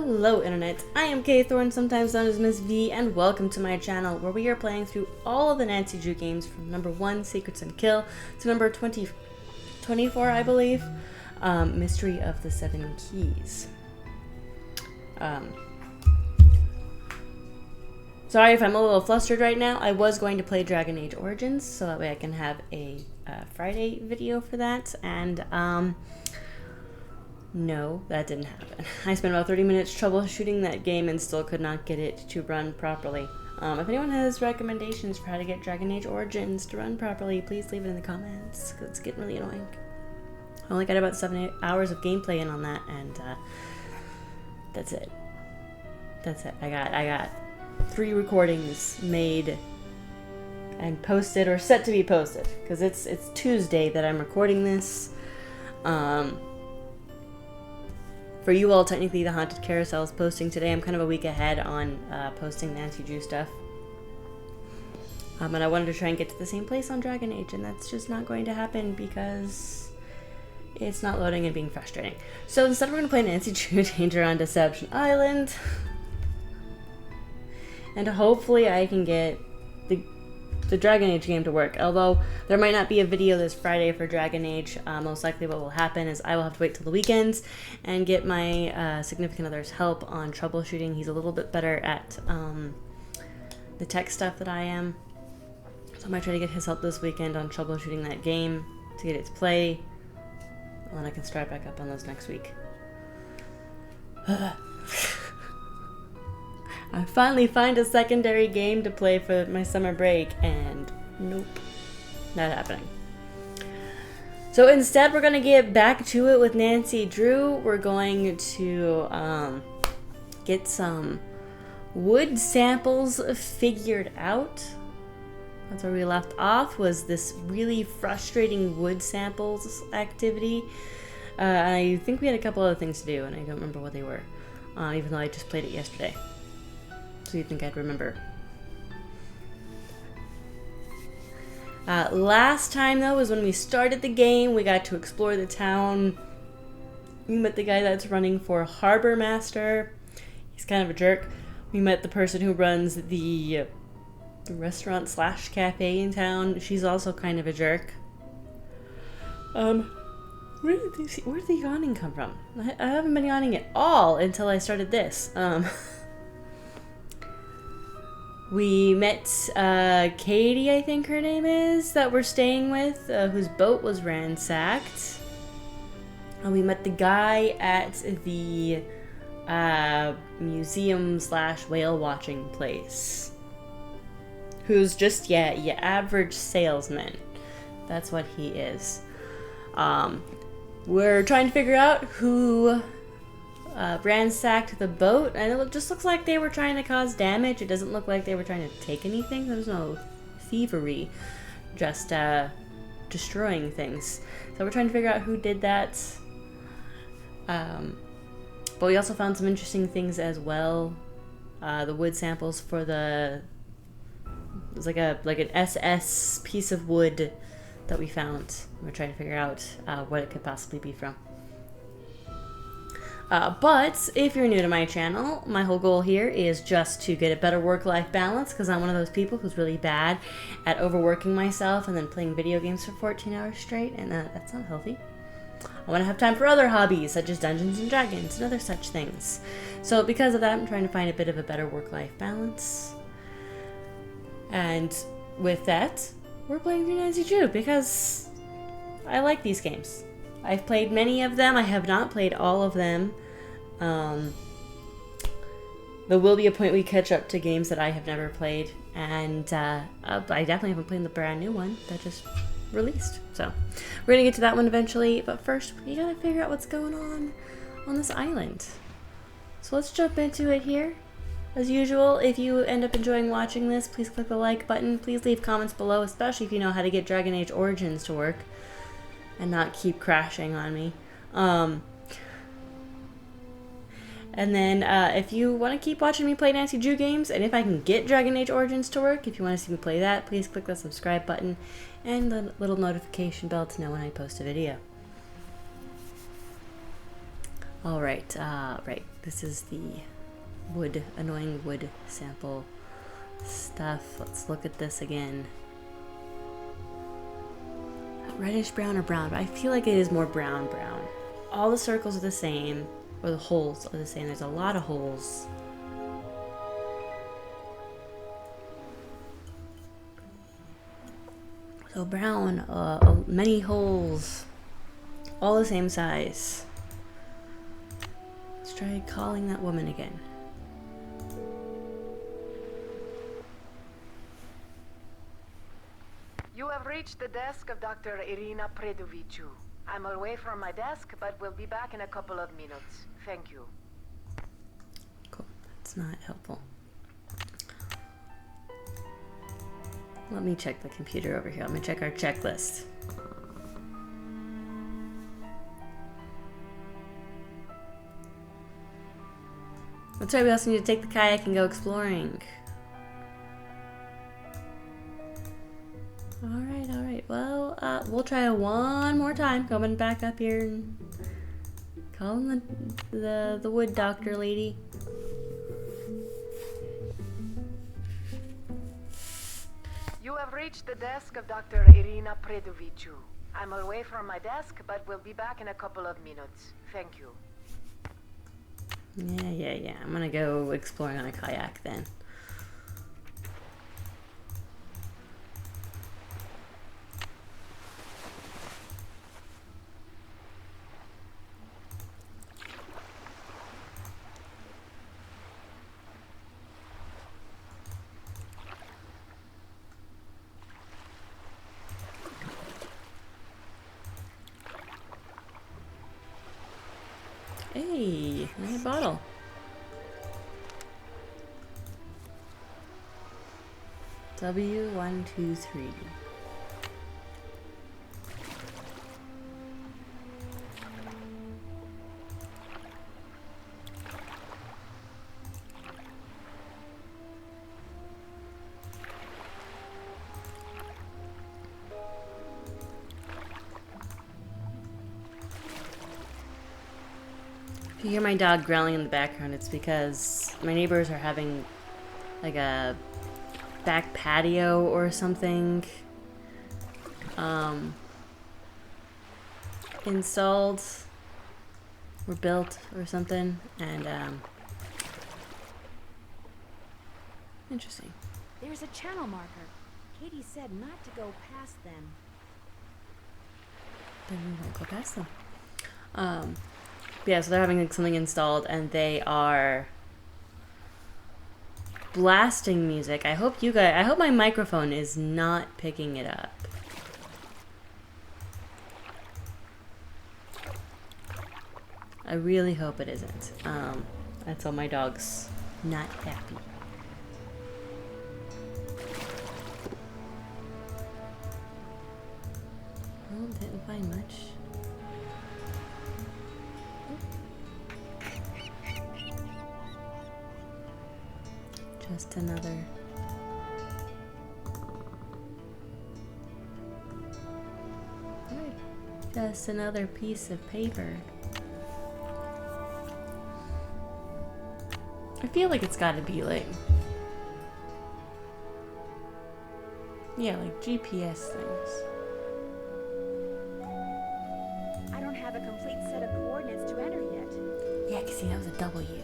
Hello Internet, I am Kay Thorne, sometimes known as Miss V, and welcome to my channel where we are playing through all of the Nancy Drew games from number 1, Secrets and Kill, to number 24, I believe, Mystery of the Seven Keys. Sorry if I'm a little flustered right now. I was going to play Dragon Age Origins, so that way I can have a Friday video for that, and no, that didn't happen. I spent about 30 minutes troubleshooting that game and still could not get it to run properly. If anyone has recommendations for how to get Dragon Age Origins to run properly, please leave it in the comments, because it's getting really annoying. I only got about 7 hours of gameplay in on that, and that's it. That's it. I got 3 recordings made and posted, or set to be posted, because it's Tuesday that I'm recording this. For you all, technically the Haunted Carousel is posting today. I'm kind of a week ahead on posting Nancy Drew stuff. And I wanted to try and get to the same place on Dragon Age, and that's just not going to happen because it's not loading and being frustrating. So instead we're going to play Nancy Drew Danger on Deception Island. And hopefully I can get the Dragon Age game to work. Although there might not be a video this Friday for Dragon Age. Most likely what will happen is I will have to wait till the weekends and get my significant other's help on troubleshooting. He's a little bit better at the tech stuff that I am. So I might try to get his help this weekend on troubleshooting that game to get it to play. And then I can start back up on those next week. I finally find a secondary game to play for my summer break, and nope, not happening. So instead, we're going to get back to it with Nancy Drew. We're going to get some wood samples figured out. That's where we left off, was this really frustrating wood samples activity. I think we had a couple other things to do, and I don't remember what they were, even though I just played it yesterday. So you think I'd remember. Last time, though, was when we started the game. We got to explore the town. We met the guy that's running for Harbor Master. He's kind of a jerk. We met the person who runs the restaurant / cafe in town. She's also kind of a jerk. Where did the yawning come from? I haven't been yawning at all until I started this. We met Katie, I think her name is, that we're staying with, whose boat was ransacked. And we met the guy at the museum / whale watching place, who's just, your average salesman. That's what he is. We're trying to figure out who ransacked the boat, and it just looks like they were trying to cause damage. It doesn't look like they were trying to take anything. There's no thievery, just destroying things. So we're trying to figure out who did that. But we also found some interesting things as well. The wood samples for it was like an SS piece of wood that we found. We're trying to figure out what it could possibly be from. But if you're new to my channel, my whole goal here is just to get a better work-life balance, because I'm one of those people who's really bad at overworking myself and then playing video games for 14 hours straight, and that's not healthy. I want to have time for other hobbies, such as Dungeons and Dragons and other such things. So because of that, I'm trying to find a bit of a better work-life balance. And with that, we're playing through Nancy Drew, because I like these games. I've played many of them. I have not played all of them. There will be a point we catch up to games that I have never played, and I definitely haven't played the brand new one that just released. So we're gonna get to that one eventually, but first we gotta figure out what's going on this island. So let's jump into it here. As usual, if you end up enjoying watching this, please click the like button. Please leave comments below, especially if you know how to get Dragon Age Origins to work and not keep crashing on me. And then if you want to keep watching me play Nancy Drew games, and if I can get Dragon Age Origins to work, if you want to see me play that, please click the subscribe button and the little notification bell to know when I post a video. Alright, right. This is the wood, annoying wood sample stuff. Let's look at this again. Reddish brown or brown, but I feel like it is more brown. All the circles are the same, or the holes are the same. There's a lot of holes. So brown, many holes, all the same size. Let's try calling that woman again. You have reached the desk of Dr. Irina Predoviciu. I'm away from my desk, but will be back in a couple of minutes. Thank you. Cool. That's not helpful. Let me check the computer over here. Let me check our checklist. That's right, we also need to take the kayak and go exploring. Alright. Well, we'll try one more time. Coming back up here and calling the wood doctor lady. You have reached the desk of Dr. Irina Predoviciu. I'm away from my desk, but will be back in a couple of minutes. Thank you. Yeah. I'm gonna go exploring on a kayak then. Hey, another bottle. W123. If you hear my dog growling in the background, it's because my neighbors are having like a back patio or something installed or built or something, and interesting. There's a channel marker. Katie said not to go past them. Then we won't go past them. Yeah, so they're having like something installed and they are blasting music. I hope my microphone is not picking it up. I really hope it isn't. That's all my dog's not happy. Well, didn't find much. Just another. Just another piece of paper. I feel like it's gotta be like, yeah, like GPS things. I don't have a complete set of coordinates to enter yet. Yeah, 'cause see, that was a W.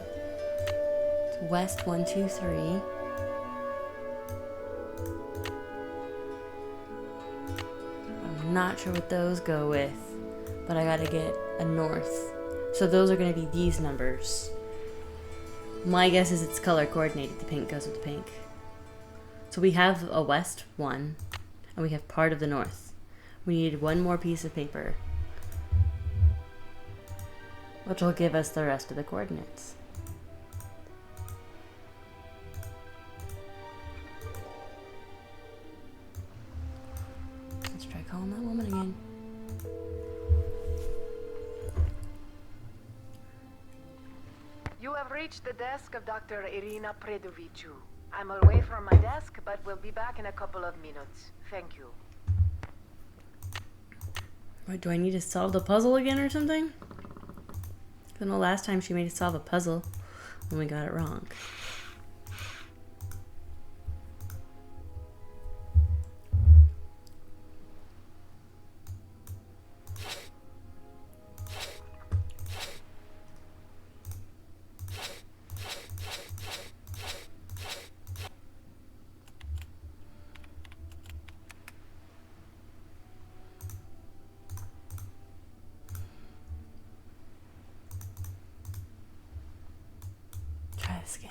It's West 123. I'm not sure what those go with, but I gotta get a north. So those are gonna be these numbers. My guess is it's color coordinated. The pink goes with the pink. So we have a west 1, and we have part of the north. We need one more piece of paper, which will give us the rest of the coordinates. Let's try calling that woman again. You have reached the desk of Dr. Irina Predoviciu. I'm away from my desk, but will be back in a couple of minutes. Thank you. What, do I need to solve the puzzle again or something? I know last time she made us solve a puzzle when we got it wrong. Try this again.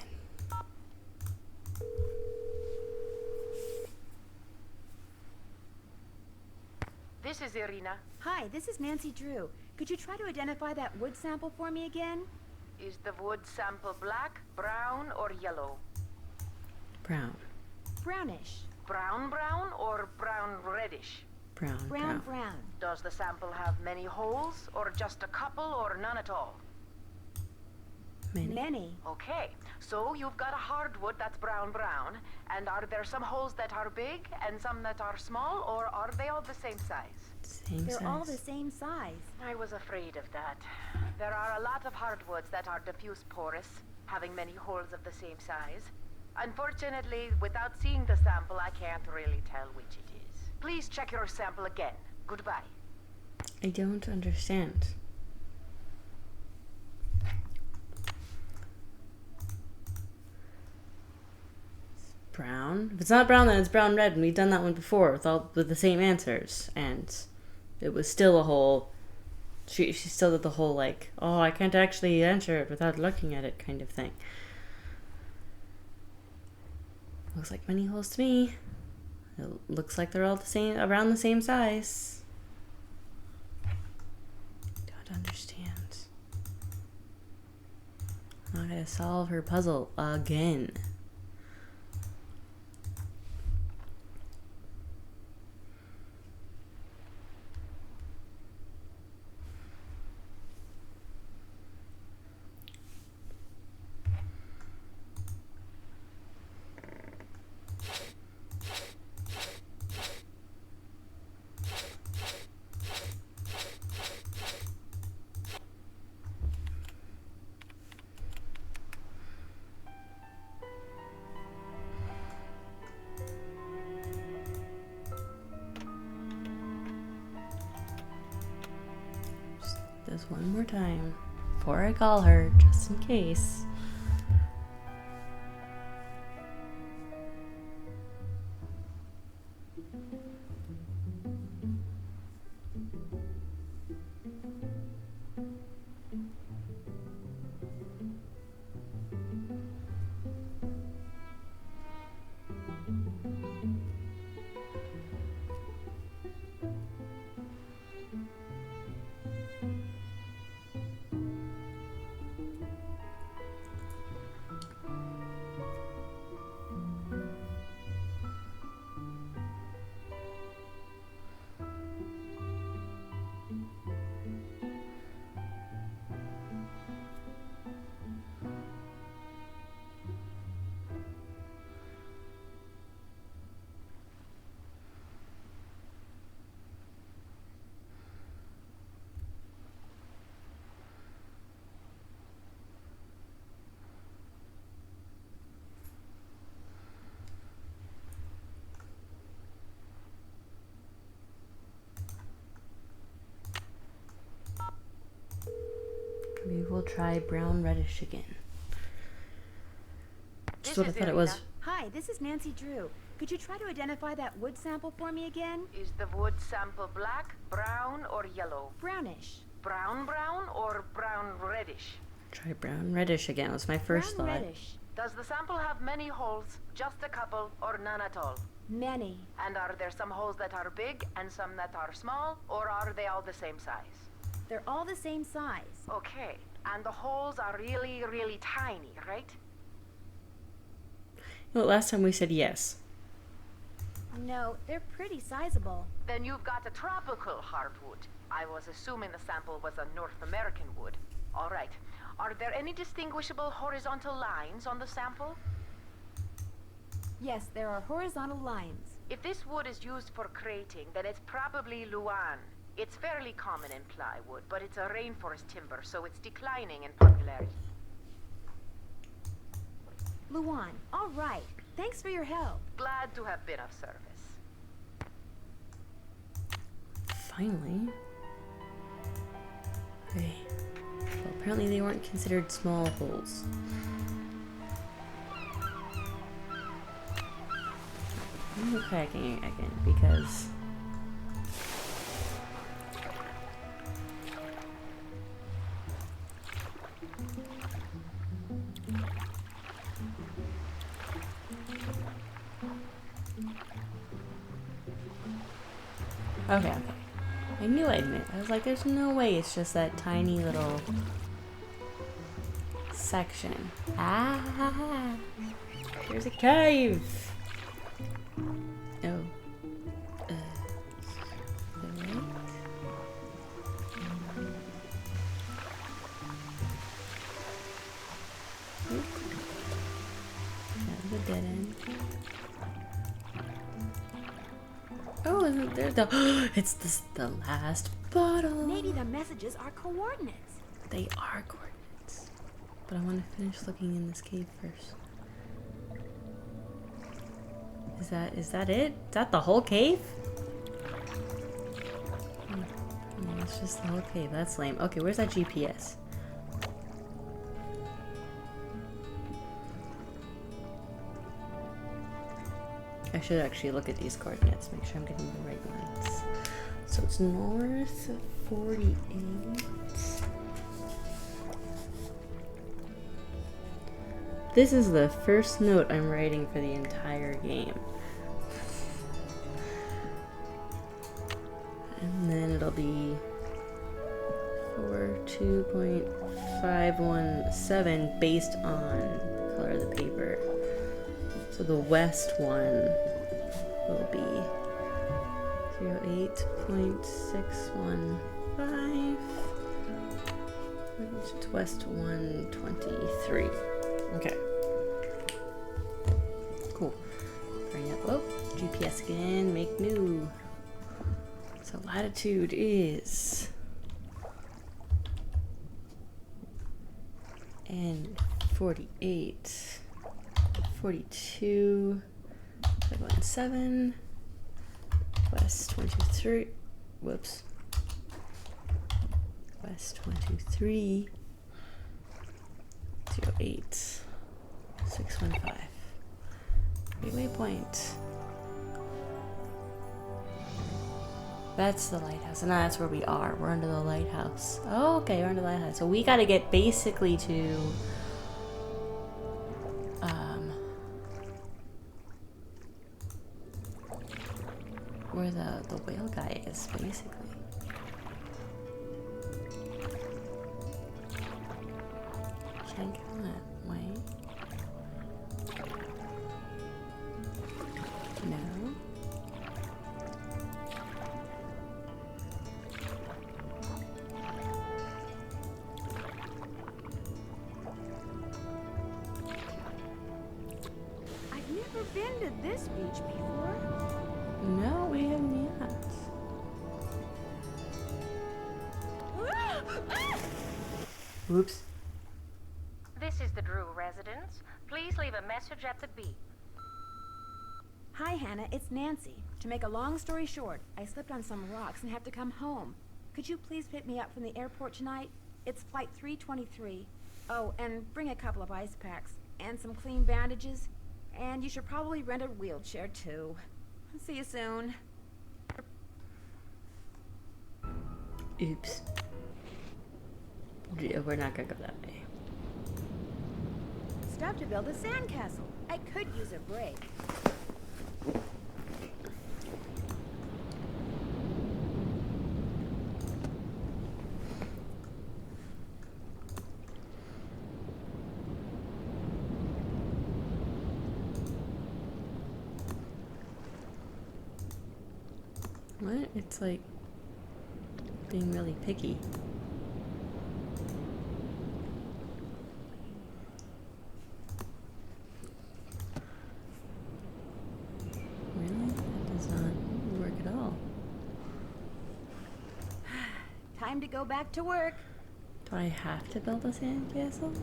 This is Irina. Hi, this is Nancy Drew. Could you try to identify that wood sample for me again? Is the wood sample black, brown, or yellow? Brown. Brownish. Brown brown or brown reddish? Brown. Brown. Does the sample have many holes, or just a couple, or none at all? Many. Okay, so you've got a hardwood that's brown brown, and are there some holes that are big and some that are small, or are they all the same size? Same They're size. all the same size. I was afraid of that. There are a lot of hardwoods that are diffuse porous, having many holes of the same size. Unfortunately, without seeing the sample, I can't really tell which it is. Please check your sample again. Goodbye. I don't understand. Brown. If it's not brown, then it's brown red, and we've done that one before with the same answers, and it was still a whole. She still did the whole like, oh, I can't actually answer it without looking at it kind of thing. Looks like many holes to me. It looks like they're all the same, around the same size. Don't understand. I'm gonna solve her puzzle again. This one more time before I call her, just in case. Maybe we'll try brown reddish again. Just what I thought it was. Hi, this is Nancy Drew. Could you try to identify that wood sample for me again? Is the wood sample black, brown, or yellow? Brownish. Brown brown or brown reddish? Try brown reddish again. Was my first Brown thought. reddish. Does the sample have many holes, just a couple, or none at all? Many. And are there some holes that are big and some that are small, or are they all the same size? They're all the same size. Okay, and the holes are really, really tiny, right? You know, last time we said yes. No, they're pretty sizable. Then you've got a tropical hardwood. I was assuming the sample was a North American wood. All right. Are there any distinguishable horizontal lines on the sample? Yes, there are horizontal lines. If this wood is used for crating, then it's probably Luan. It's fairly common in plywood, but it's a rainforest timber, so it's declining in popularity. Luan, all right. Thanks for your help. Glad to have been of service. Finally. Okay. Well, apparently they weren't considered small holes. I'm cracking again because okay. I knew I'd miss. I was like, there's no way it's just that tiny little section. Ah! There's a cave! Oh. The right? Oop. That was a dead end. Oh, there's the it's the last bottle. Maybe the messages are coordinates. They are coordinates. But I want to finish looking in this cave first. Is that it? Is that the whole cave? No, it's just the whole cave. That's lame. Okay, where's that GPS? I should actually look at these coordinates, make sure I'm getting the right ones. So it's north of 48. This is the first note I'm writing for the entire game. And then it'll be 42.517 based on the color of the paper. So the west one will be 08.615, which is west 123. Okay. Cool. Bring up, oh, GPS again, make new. So latitude is and 48. 42, 517, west 123, whoops, west 123, 08, 615, waypoint. That's the lighthouse, and that's where we are. We're under the lighthouse. Oh, okay, we're under the lighthouse. So we got to get basically to where the whale guy is, basically. Can't go that way. No. I've never been to this beach before. No, we haven't yet. Whoops. This is the Drew residence. Please leave a message at the beep. Hi, Hannah. It's Nancy. To make a long story short, I slipped on some rocks and have to come home. Could you please pick me up from the airport tonight? It's flight 323. Oh, and bring a couple of ice packs and some clean bandages. And you should probably rent a wheelchair, too. See you soon. Oops. Yeah, we're not gonna go that way. Stop to build a sandcastle. I could use a break. What? It's like being really picky. Really? That does not work at all. time to go back to work. Do I have to build a sandcastle?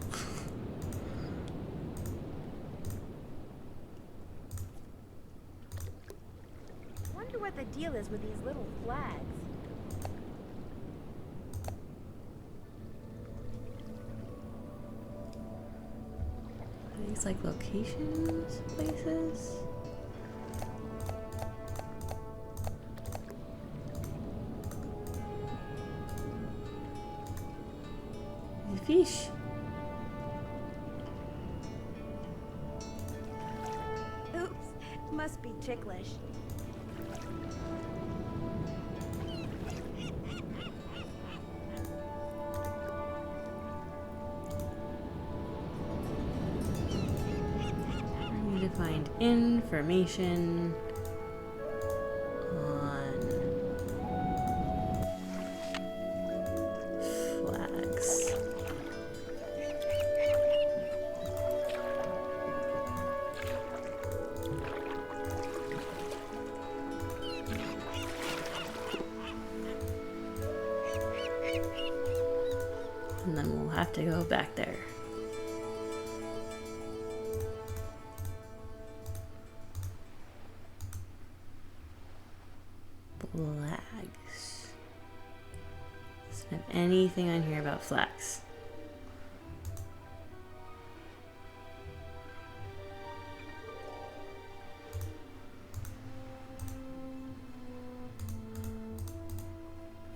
Wonder what the deal is with these little flags. Are these like locations, places? Fish. Oops, must be ticklish. I need to find information on flags. And then we'll have to go back there. Flags. Doesn't have anything on here about flags.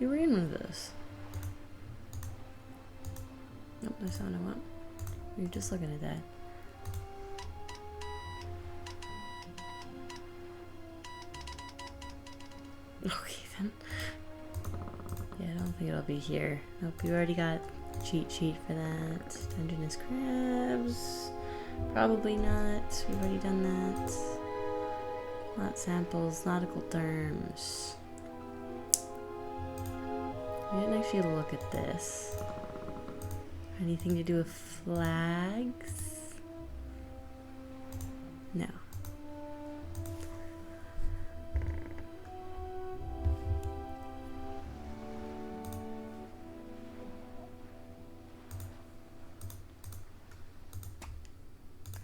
You were in one of those. Nope, that's not what I want. You're just looking at that. Okay then. Yeah, I don't think it'll be here. Nope, you already got a cheat sheet for that. Dungeness crabs. Probably not. We've already done that. Not samples, nautical terms. We didn't actually look at this. Anything to do with flags? No.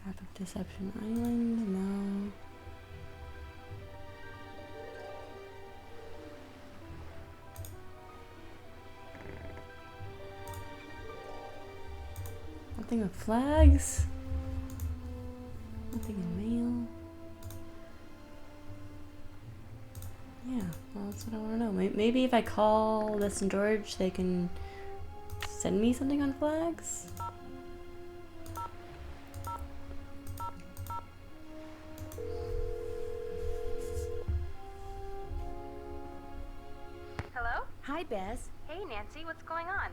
Craft of Deception Island? No. Nothing with flags. Nothing in mail. Yeah, well, that's what I want to know. Maybe if I call this and George, they can send me something on flags? Hello? Hi, Bess. Hey, Nancy, what's going on?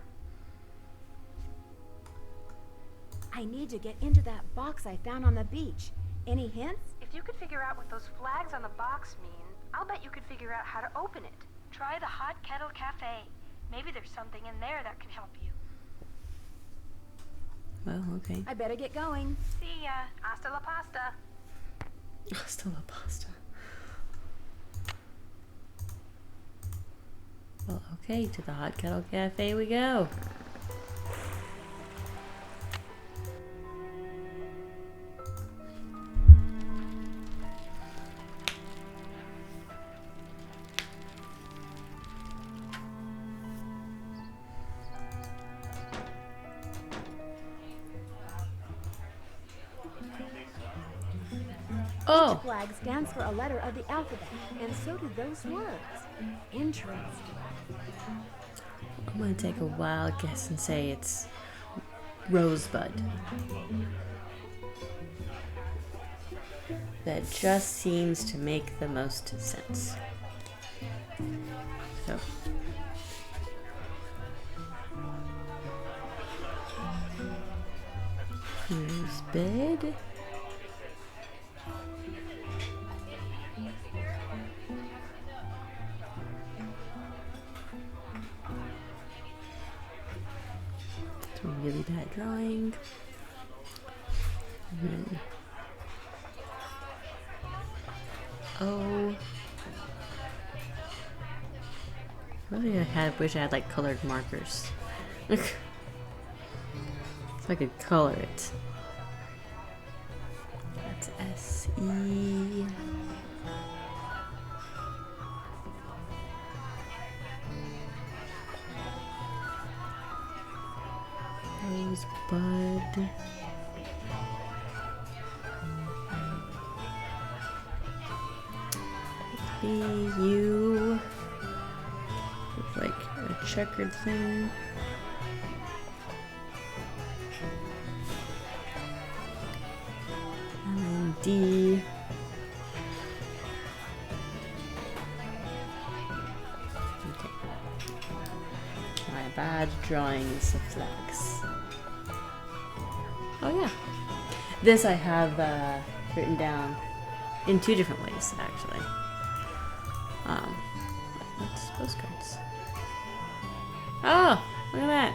I need to get into that box I found on the beach. Any hints? If you could figure out what those flags on the box mean, I'll bet you could figure out how to open it. Try the Hot Kettle Cafe. Maybe there's something in there that can help you. Well, okay. I better get going. See ya. Hasta la pasta. Still a pasta. Well, okay, to the Hot Kettle Cafe we go. Oh! Each flag stands for a letter of the alphabet, and so do those words. Interesting. I'm gonna take a wild guess and say it's Rosebud. That just seems to make the most sense. So. Rosebud. It's a really bad drawing. And then, oh. wish I had like colored markers. So I could color it. That's S-E. Rosebud. B-U. With like a checkered thing. And then D. Okay. My bad drawings of flags. Oh yeah. This I have written down in 2 different ways, actually. What's postcards? Oh, look at that.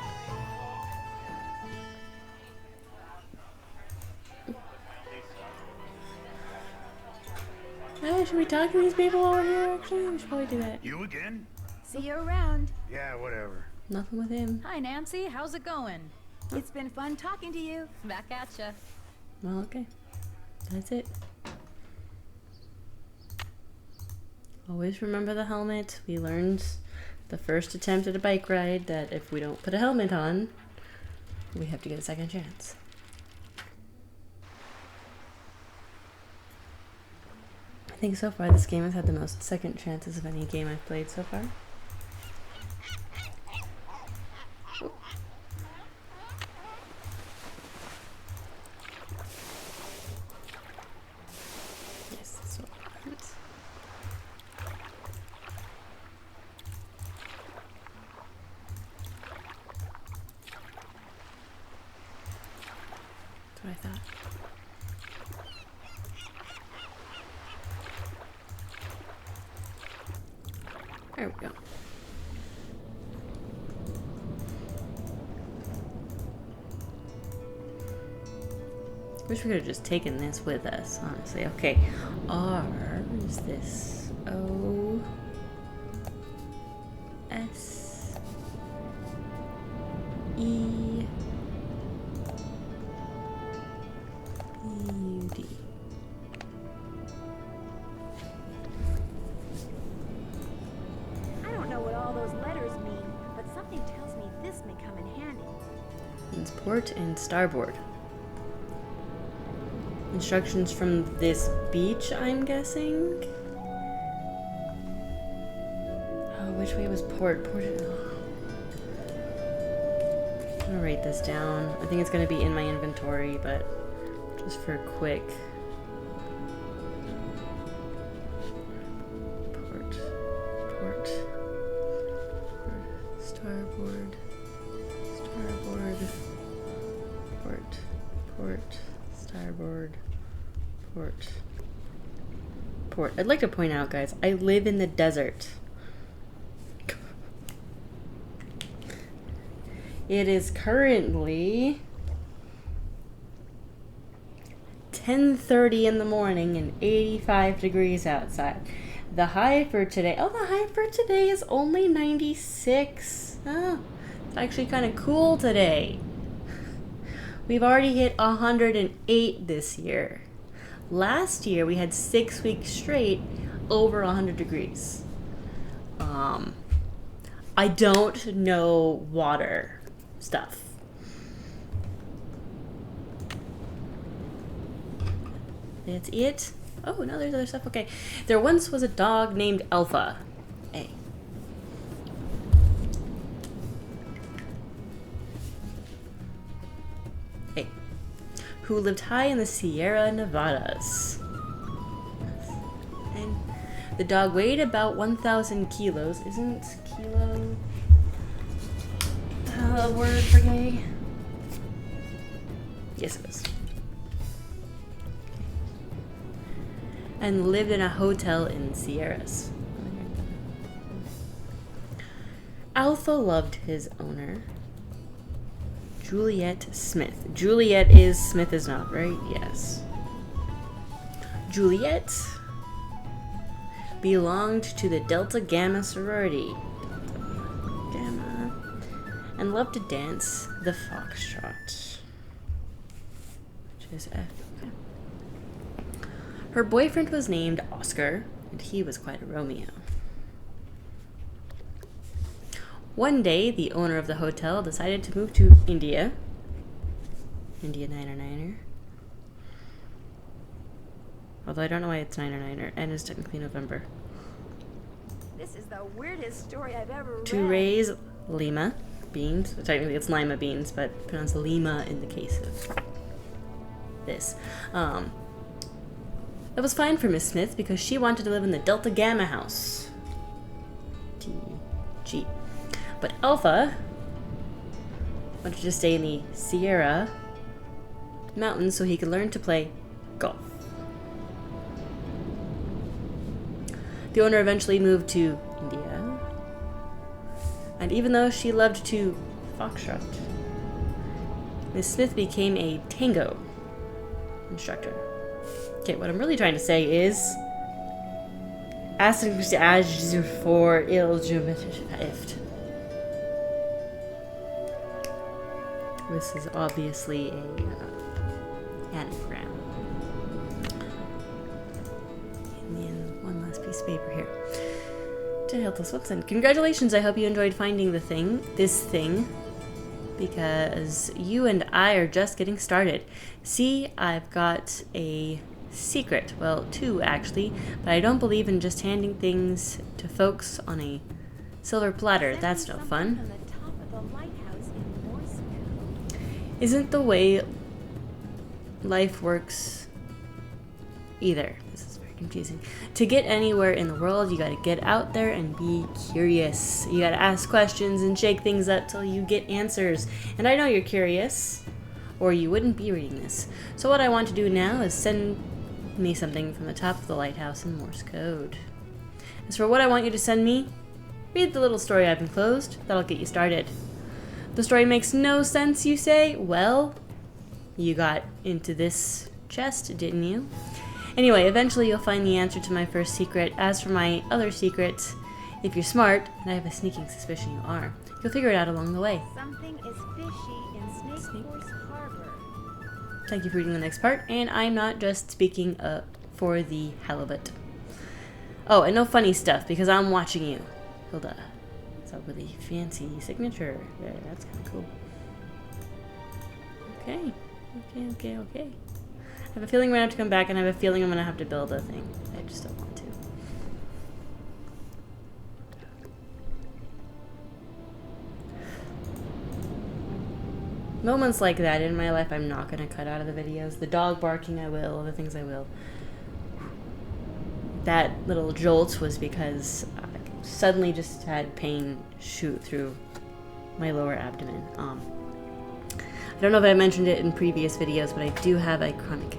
Oh, should we talk to these people over here, actually? We should probably do that. You again? See you around. Yeah, whatever. Nothing with him. Hi, Nancy. How's it going? It's been fun talking to you. Back at ya. Well, okay. That's it. Always remember the helmet. We learned the first attempt at a bike ride that if we don't put a helmet on, we have to get a second chance. I think so far this game has had the most second chances of any game I've played so far. Oh. Yes, that's what happens. That's what I thought. There we go. Wish we could have just taken this with us, honestly. Okay, R is this O S E U D. I don't know what all those letters mean, but something tells me this may come in handy. It's port and starboard. Instructions from this beach, I'm guessing. Oh, which way was port? Port. I'm gonna write this down. I think it's gonna be in my inventory, but just for a quick. Port. Port. Starboard. Starboard. Port. Port. Starboard. Port. Port. I'd like to point out, guys, I live in the desert. It is currently 10:30 in the morning and 85 degrees outside. The high for today, the high for today is only 96. Oh, it's actually kind of cool today. We've already hit 108 this year. Last year we had 6 weeks straight over 100 degrees. I don't know water stuff. That's it. Oh, no, there's other stuff. Okay. There once was a dog named Alpha. A. A. Who lived high in the Sierra Nevadas. And the dog weighed about 1,000 kilos. Isn't kilo a word for gay? Yes, it is. And lived in a hotel in Sierras. Alpha loved his owner, Juliet Smith. Juliet is, Smith is not, right? Yes. Juliet belonged to the Delta Gamma sorority. and loved to dance the foxtrot, which is F. Okay. Her boyfriend was named Oscar, and he was quite a Romeo. One day, the owner of the hotel decided to move to India. India 9er. Although I don't know why it's 9er, and it's technically November. This is the weirdest story I've ever read. To raise lima beans. Technically it's lima beans, but pronounced lima in the case of this. That was fine for Miss Smith because she wanted to live in the Delta Gamma house. TG. But Alpha wanted to stay in the Sierra Mountains so he could learn to play golf. The owner eventually moved to India, and even though she loved to foxtrot, Miss Smith became a tango instructor. Okay, what I'm really trying to say is for ill-justified. This is obviously a anagram. And then one last piece of paper here. To Hiltus Wilson. Congratulations, I hope you enjoyed finding this thing, because you and I are just getting started. See, I've got a secret. Well, two actually, but I don't believe in just handing things to folks on a silver platter. That's no fun. Isn't the way life works either. This is very confusing. To get anywhere in the world, you gotta get out there and be curious. You gotta ask questions and shake things up till you get answers. And I know you're curious, or you wouldn't be reading this. So what I want to do now is send me something from the top of the lighthouse in Morse code. As for what I want you to send me, read the little story I've enclosed. That'll get you started. The story makes no sense, you say? Well, you got into this chest, didn't you? Anyway, eventually you'll find the answer to my first secret. As for my other secret, if you're smart, and I have a sneaking suspicion you are, you'll figure it out along the way. Something is fishy in Snake Force Harbor. Thank you for reading the next part, and I'm not just speaking for the hell of it. Oh, and no funny stuff, because I'm watching you, Hilda. It's a really fancy signature. Yeah, that's kind of cool. Okay. I have a feeling we're going to have to come back, and I have a feeling I'm going to have to build a thing. I just don't want to. Moments like that in my life I'm not going to cut out of the videos. The dog barking I will, other things I will. That little jolt was because I suddenly just had pain shoot through my lower abdomen. I don't know if I mentioned it in previous videos, but I do have a chronic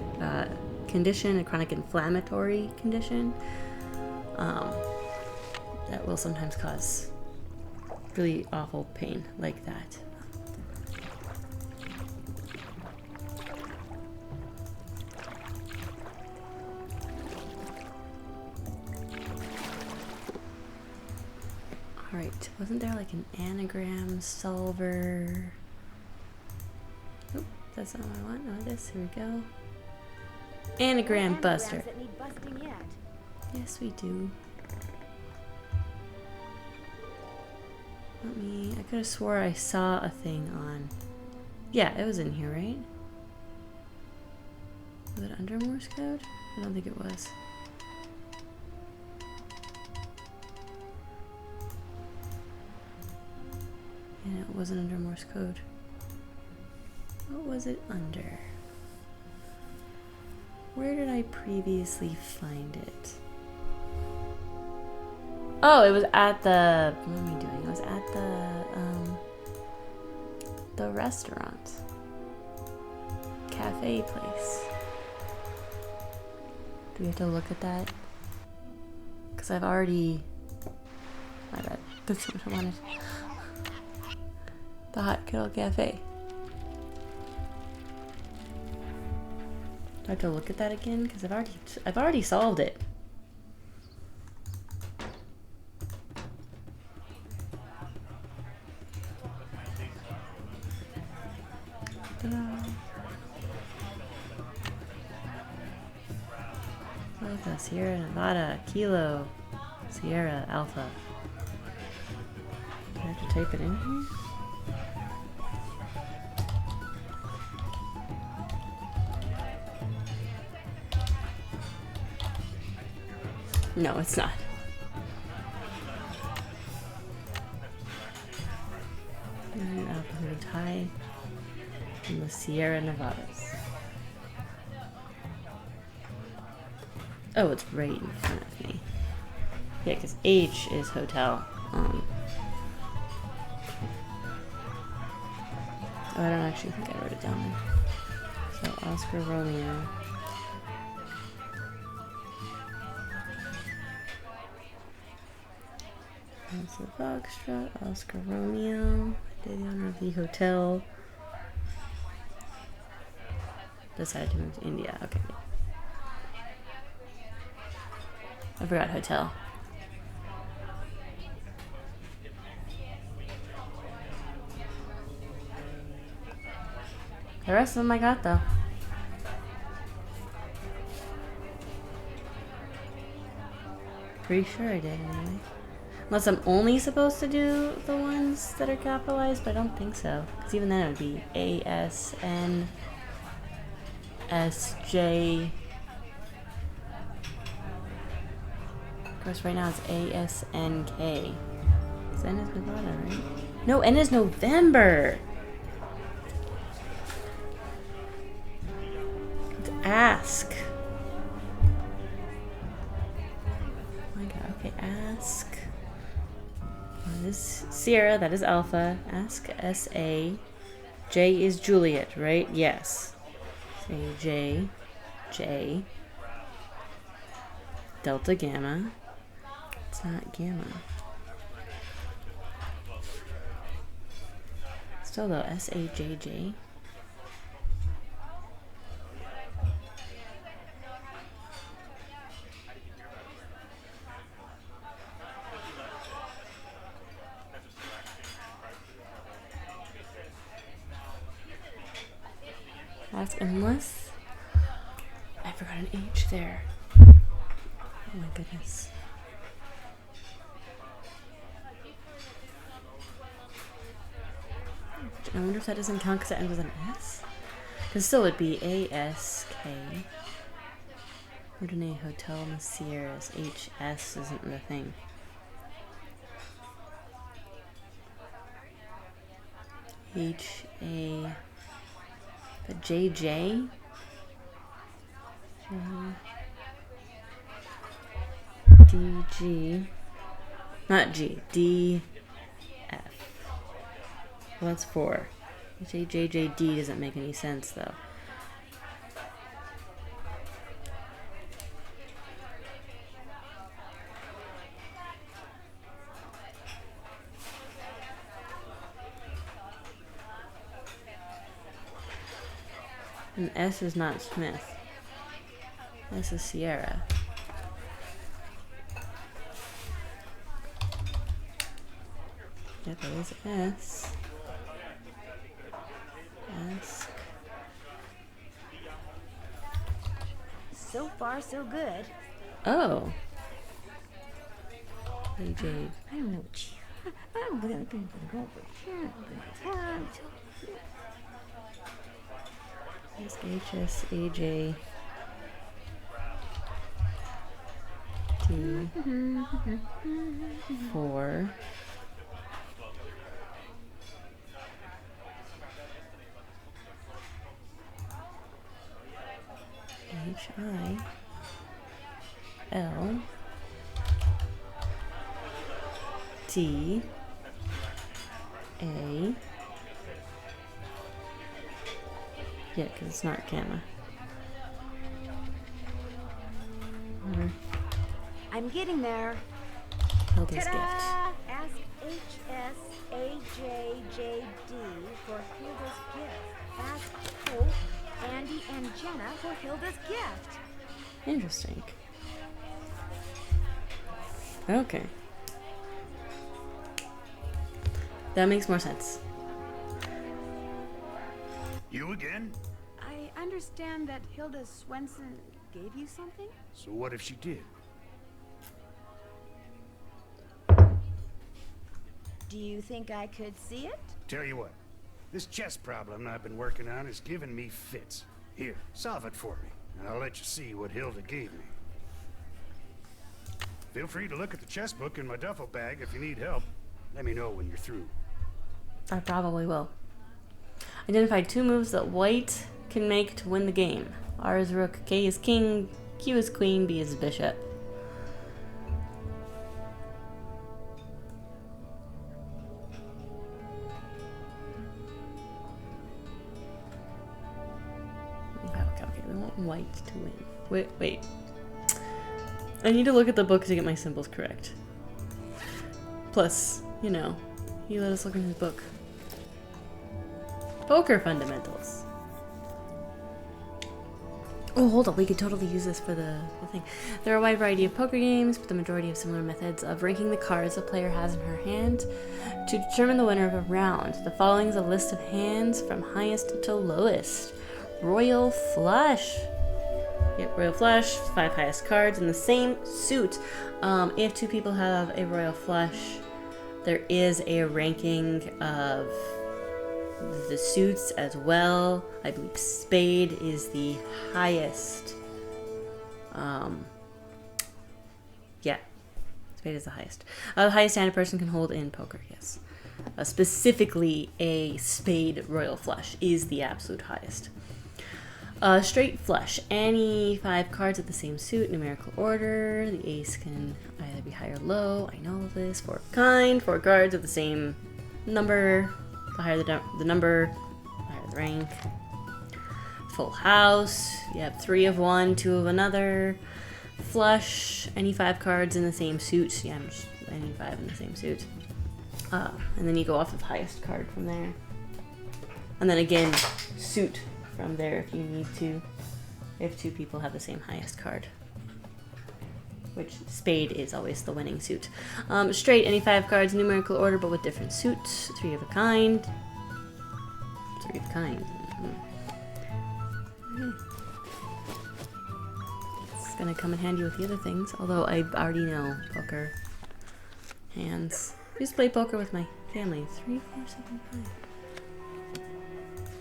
condition, a chronic inflammatory condition that will sometimes cause really awful pain like that. Alright, wasn't there like an anagram solver? Oop, that's not what I want. No, this. Here we go. Anagram buster. That need busting yet. Yes, we do. I could have swore I saw a thing on. Yeah, it was in here, right? Was it under Morse code? I don't think it was. And it wasn't under Morse code. What was it under? Where did I previously find it? Oh, it was at the... What am I doing? It was at the restaurant. Cafe place. Do we have to look at that? Because I've already... My bad. That's what I wanted. The Hot Kettle Cafe. Do I have to look at that again? Because I've already solved it. Alpha, Sierra, Nevada, Kilo, Sierra, Alpha. Do I have to type it in here? No, it's not. Alpha High in the Sierra Nevadas. Oh, it's right in front of me. Yeah, because H is hotel. Oh, I don't actually think I wrote it down there. So Oscar Romeo. That's the Foxtrot, Oscar Romeo. Did the owner of the hotel. Decided to move to India. Okay. I forgot hotel. The rest of them I got though. Pretty sure I did anyway. Unless I'm only supposed to do the ones that are capitalized, but I don't think so. Because even then it would be A-S-N S-J. Of course, right now it's A-S-N-K. Because N is Nevada, right? No, N is November! It's ask. Oh my god, okay, ask. That is Sierra, that is Alpha. Ask S-A. J is Juliet, right? Yes. Say J. J. Delta Gamma. It's not Gamma. Still though, S-A-J-J. Ask unless I forgot an H there. Oh my goodness. I wonder if that doesn't count because it ends with an S? Because still it'd be A-S-K. Ordinary Hotel in the Sierras. H-S isn't the thing. H-A... But J-J? D-G... Not G. D-F. Well, that's 4. J-J-J-D doesn't make any sense, though. And S is not Smith. S is Sierra. Yep, that is S. Ask. So far, so good. Oh. AJ. I don't know what I'm going to go over here. Ask HS AJ D 4 HI L T A. Yeah, because it's not gamma. I'm getting there. Hilda's gift. Ta-da! Ask HSAJJD for Hilda's gift. Ask Hope, Andy, and Jenna for Hilda's gift. Interesting. Okay. That makes more sense. You again? I'm understand that Hilda Swenson gave you something? So what if she did? Do you think I could see it? Tell you what, this chess problem I've been working on is giving me fits. Here, solve it for me, and I'll let you see what Hilda gave me. Feel free to look at the chess book in my duffel bag if you need help. Let me know when you're through. I probably will. Identify 2 moves that white can make to win the game. R is rook, K is king, Q is queen, B is bishop. Okay, we want white to win. Wait. I need to look at the book to get my symbols correct. Plus, you know, he let us look in his book. Poker fundamentals. Oh, hold on. We could totally use this for the thing. There are a wide variety of poker games, but the majority have similar methods of ranking the cards a player has in her hand to determine the winner of a round. The following is a list of hands from highest to lowest. Royal Flush. Yep, Royal Flush. 5 highest cards in the same suit. If 2 people have a Royal Flush, there is a ranking of the suits as well. I believe spade is the highest. Yeah, spade is the highest. The highest hand a person can hold in poker, yes. Specifically, a spade royal flush is the absolute highest. Straight flush. Any 5 cards of the same suit, numerical order. The ace can either be high or low. I know this. 4 of kind. 4 cards of the same number. The higher the number, the higher the rank. Full house. You have 3 of one, 2 of another. Flush. Any 5 cards in the same suit. Yeah, any 5 in the same suit. And then you go off of highest card from there. And then again, suit from there if you need to. If 2 people have the same highest card. Which spade is always the winning suit. Straight, any 5 cards, numerical order, but with different suits. 3 of a kind. 3 of kind. It's gonna come in handy with the other things, although I already know poker hands. I used to play poker with my family. 3, 4, 7, 5.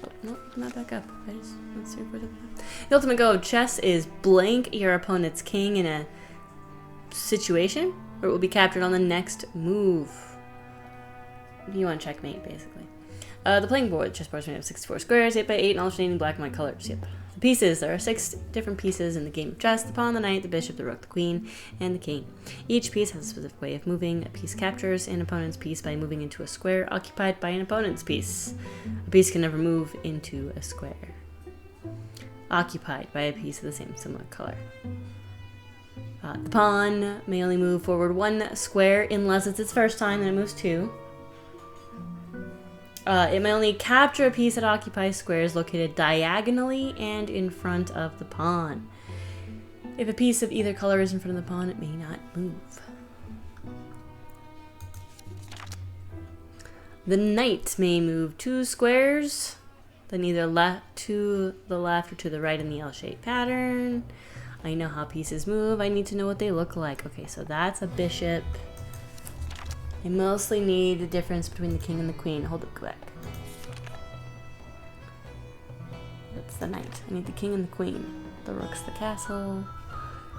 Oh, no, not back up. I just went 3, 4, 7, 5. The ultimate goal of chess is blank your opponent's king in a situation, or it will be captured on the next move. You want checkmate, basically. The playing board, chessboard is made of 64 squares, 8 by 8, and alternating black and white colors. Yep. The pieces, there are 6 different pieces in the game of chess: the pawn, the knight, the bishop, the rook, the queen, and the king. Each piece has a specific way of moving. A piece captures an opponent's piece by moving into a square occupied by an opponent's piece. A piece can never move into a square occupied by a piece of the same similar color. The pawn may only move forward 1 square unless it's its first time, then it moves 2. It may only capture a piece that occupies squares located diagonally and in front of the pawn. If a piece of either color is in front of the pawn, it may not move. The knight may move 2 squares, then either to the left or to the right in the L-shaped pattern. I know how pieces move. I need to know what they look like. Okay, so that's a bishop. I mostly need the difference between the king and the queen. Hold it quick. That's the knight. I need the king and the queen. The rook's the castle.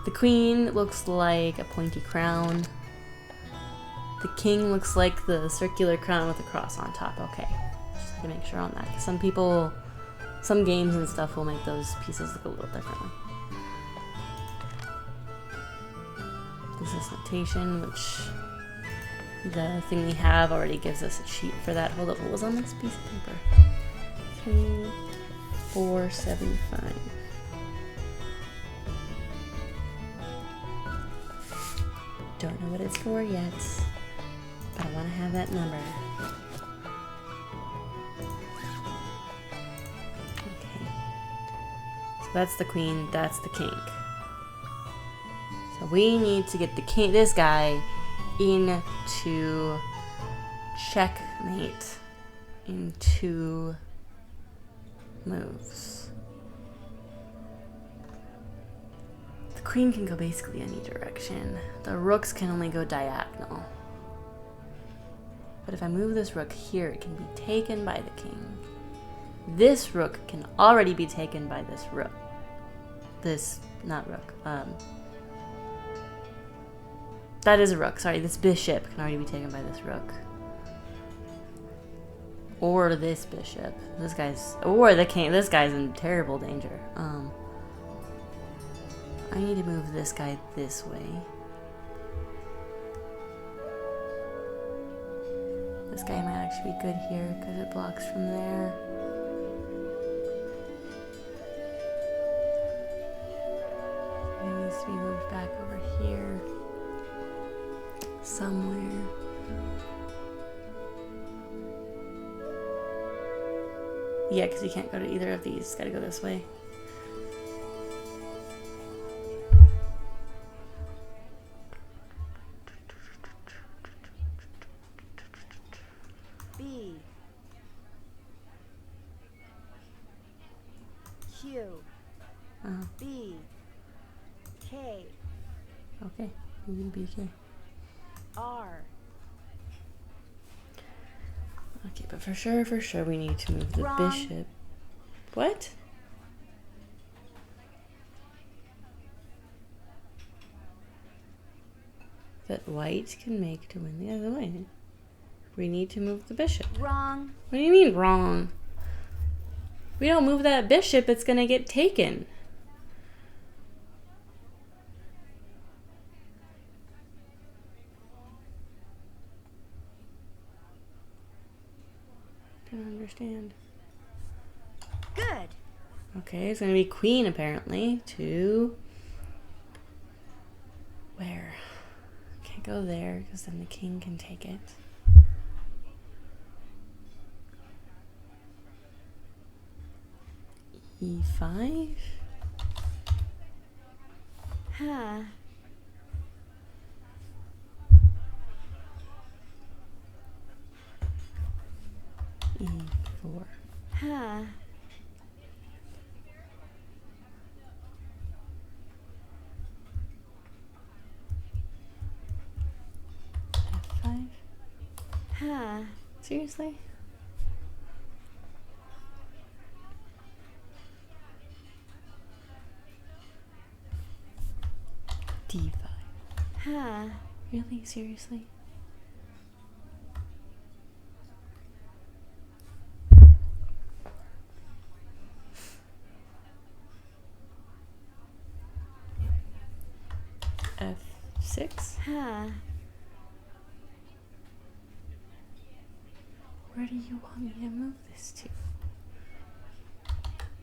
The queen looks like a pointy crown. The king looks like the circular crown with a cross on top. Okay, just to make sure on that. Some people, some games and stuff will make those pieces look a little differently. This is notation, which the thing we have already gives us a sheet for that. Hold up, what was on this piece of paper? 3, 4, 7, 5. Don't know what it's for yet, but I want to have that number. Okay. So that's the queen, that's the king. So we need to get the king, this guy, into checkmate in 2 moves. queen can go basically any direction. The rooks can only go diagonal. But if I move this rook here, it can be taken by the king. This rook can already be taken by this rook. Not rook. That is a rook. Sorry, this bishop can already be taken by this rook. Or this bishop. Or the king. This guy's in terrible danger. I need to move this guy this way. This guy might actually be good here because it blocks from there. He needs to be moved back over here. Somewhere. Yeah, because he can't go to either of these. He's got to go this way. B. Q. B. K. Okay, you can be okay. R. Okay, but for sure, we need to move the Wrong. bishop. What? That white can make to win the other way. We need to move the bishop. Wrong. What do you mean wrong? We don't move that bishop, it's gonna get taken. Don't understand. Good. Okay, it's gonna be queen apparently to where? Can't go there because then the king can take it. E5. Huh. E4. Huh. F5. Huh. Seriously? D5. Huh. Really? Seriously? F6? Huh. Where do you want me to move this to?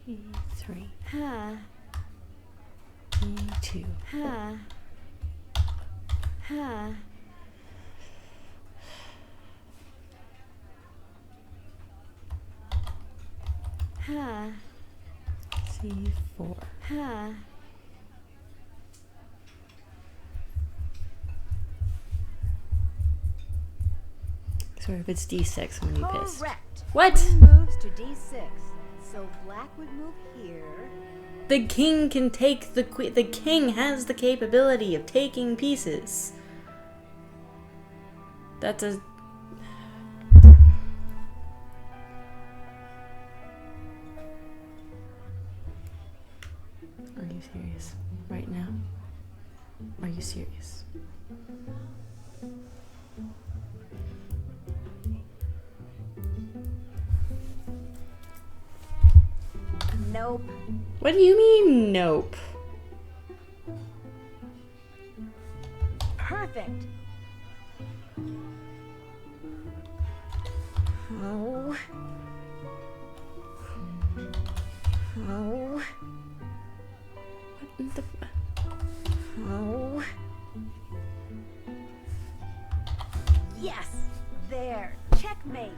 E3. Huh. E2. Huh. Huh. Huh. C4. Huh. So if it's D6, I'm gonna be pissed. Correct. What? Queen moves to D6. So black would move here. The king can take the queen. The king has the capability of taking pieces. That's a... Are you serious? Right now? Are you serious? Nope. What do you mean, nope? Perfect. Oh. Oh. What in the... Oh. Yes. There. Checkmate.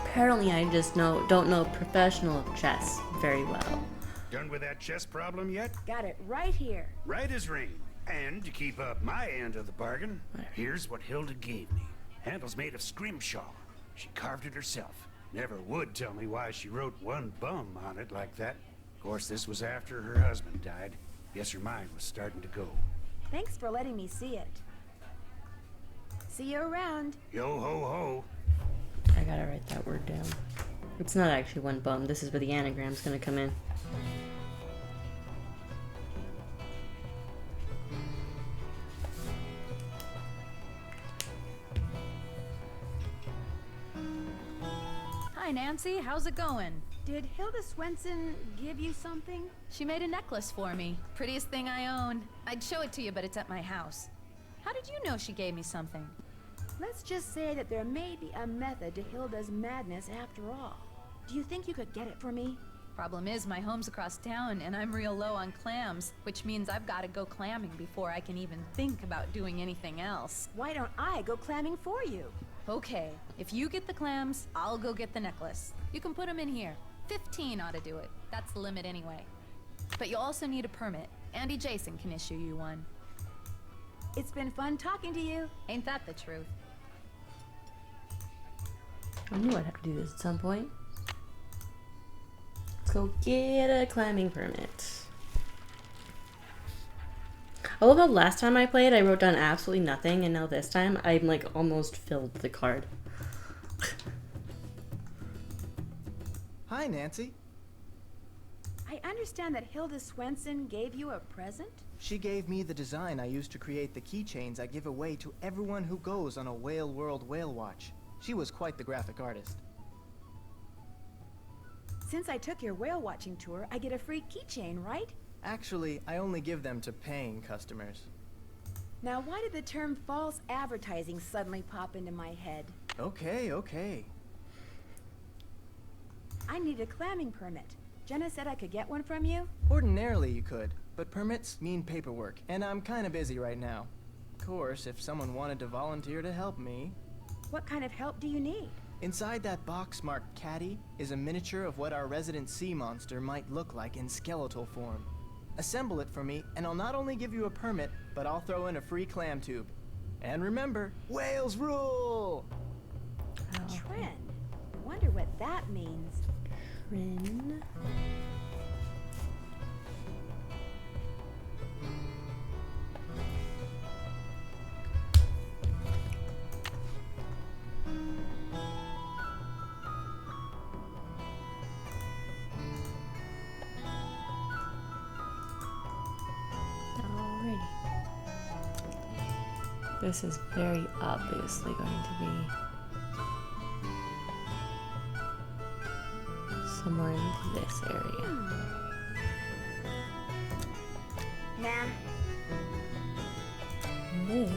Apparently I just don't know professional chess very well. Done with that chess problem yet? Got it right here. Right as rain. And to keep up my end of the bargain, Whatever. here's what Hilda gave me. Handle's made of scrimshaw. She carved it herself. Never would tell me why she wrote one bum on it like that. Of course, this was after her husband died. Guess her mind was starting to go. Thanks for letting me see it. See you around. Yo ho ho. I gotta write that word down. It's not actually one bum. This is where the anagram's gonna come in. Hi, Nancy. How's it going? Did Hilda Swenson give you something? She made a necklace for me. Prettiest thing I own. I'd show it to you, but it's at my house. How did you know she gave me something? Let's just say that there may be a method to Hilda's madness after all. Do you think you could get it for me? Problem is, my home's across town, and I'm real low on clams, which means I've got to go clamming before I can even think about doing anything else. Why don't I go clamming for you? Okay, if you get the clams, I'll go get the necklace. You can put them in here. 15 ought to do it. That's the limit anyway. But you'll also need a permit. Andy Jason can issue you one. It's been fun talking to you. Ain't that the truth? I knew I'd have to do this at some point. Let's go get a climbing permit. I love how last time I played, I wrote down absolutely nothing, and now this time, I'm like almost filled the card. Hi, Nancy. I understand that Hilda Swenson gave you a present? She gave me the design I used to create the keychains I give away to everyone who goes on a Whale World whale watch. She was quite the graphic artist. Since I took your whale watching tour, I get a free keychain, right? Actually, I only give them to paying customers. Now, why did the term false advertising suddenly pop into my head? Okay. I need a clamming permit. Jenna said I could get one from you? Ordinarily you could, but permits mean paperwork, and I'm kinda busy right now. Of course, if someone wanted to volunteer to help me... What kind of help do you need? Inside that box marked Caddy is a miniature of what our resident sea monster might look like in skeletal form. Assemble it for me, and I'll not only give you a permit, but I'll throw in a free clam tube. And remember, whales rule! Trend. Wonder what that means. Trin. Alrighty. This is very obviously going to be somewhere in this area. Nah. This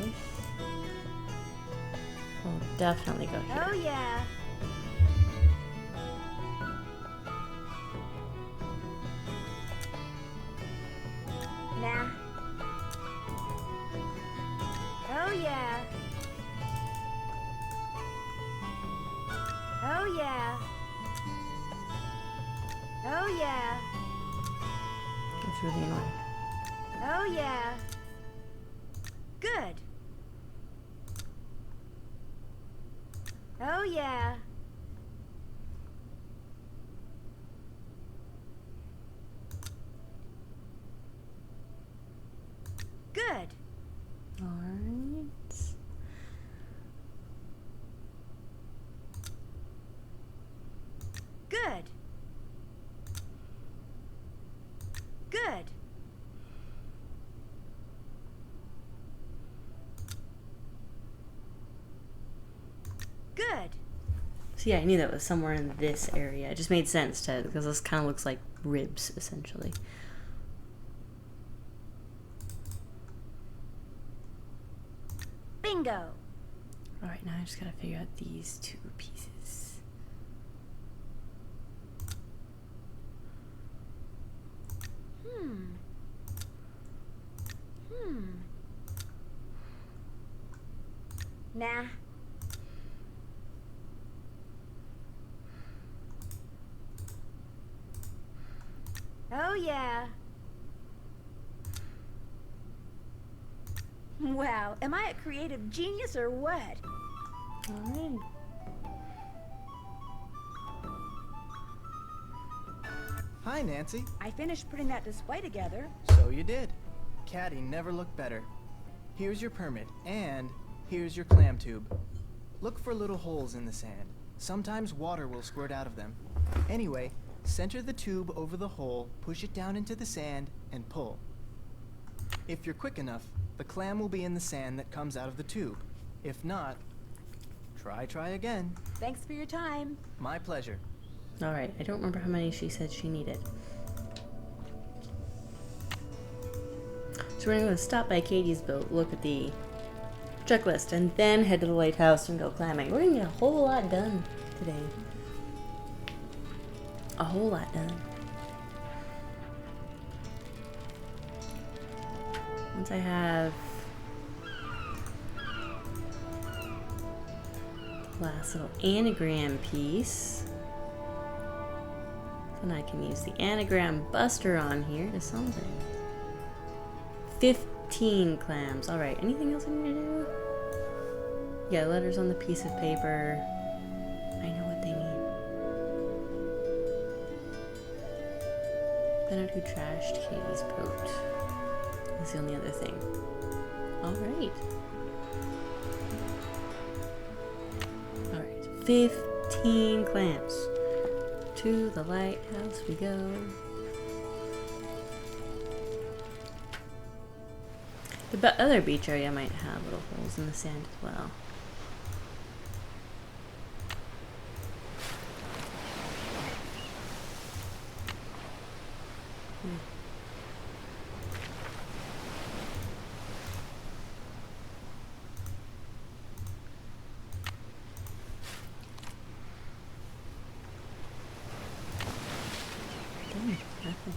will definitely go here. Oh yeah. Nah. Oh yeah. Oh yeah. Oh yeah. It's really annoying. Oh yeah. Good. Oh yeah. Good. Alright. Good. Good. Good. So yeah, I knew that was somewhere in this area. It just made sense to because this kind of looks like ribs, essentially. Bingo. Alright, now I just gotta figure out these two pieces. Nah. Oh yeah. Wow, am I a creative genius or what? Alright. Hi, Nancy. I finished putting that display together. So you did. Caddy never looked better. Here's your permit, and here's your clam tube. Look for little holes in the sand. Sometimes water will squirt out of them. Anyway, center the tube over the hole, push it down into the sand, and pull. If you're quick enough, the clam will be in the sand that comes out of the tube. If not, try again. Thanks for your time. My pleasure. Alright, I don't remember how many she said she needed. So we're gonna stop by Katie's boat, look at the checklist, and then head to the lighthouse and go clamming. We're gonna get a whole lot done today. A whole lot done. Once I have the last little anagram piece, then I can use the anagram buster on here to something. 15 clams. Alright, anything else I need to do? Yeah, letters on the piece of paper. I know what they mean. Find out who trashed Katie's boat. That's the only other thing. Alright. Alright, 15 clams. To the lighthouse we go. The other beach area might have little holes in the sand as well. Nothing.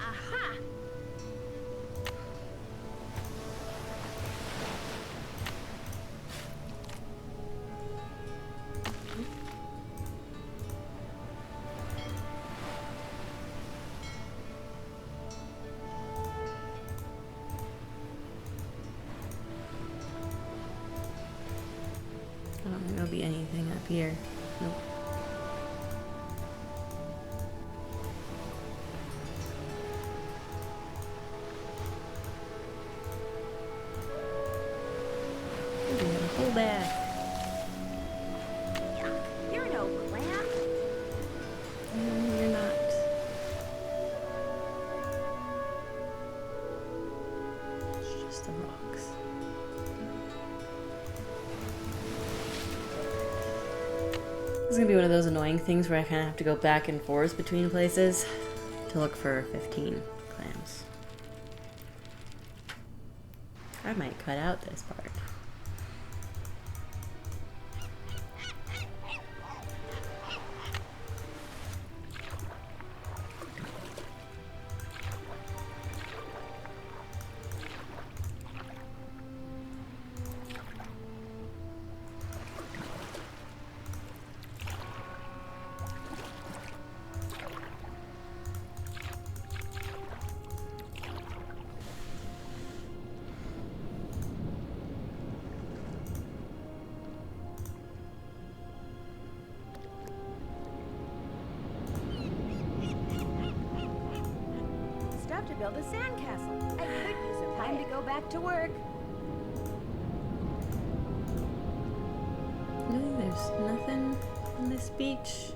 Aha! I don't think there'll be anything up here. Nope. Ooh, we have a whole bag. You're no clam. No, you're not. It's just the rocks. This is gonna be one of those annoying things where I kind of have to go back and forth between places to look for 15 clams. I might cut out this part. Stuff to build a sandcastle. I could use some time to go back to work. Really, there's nothing on this beach.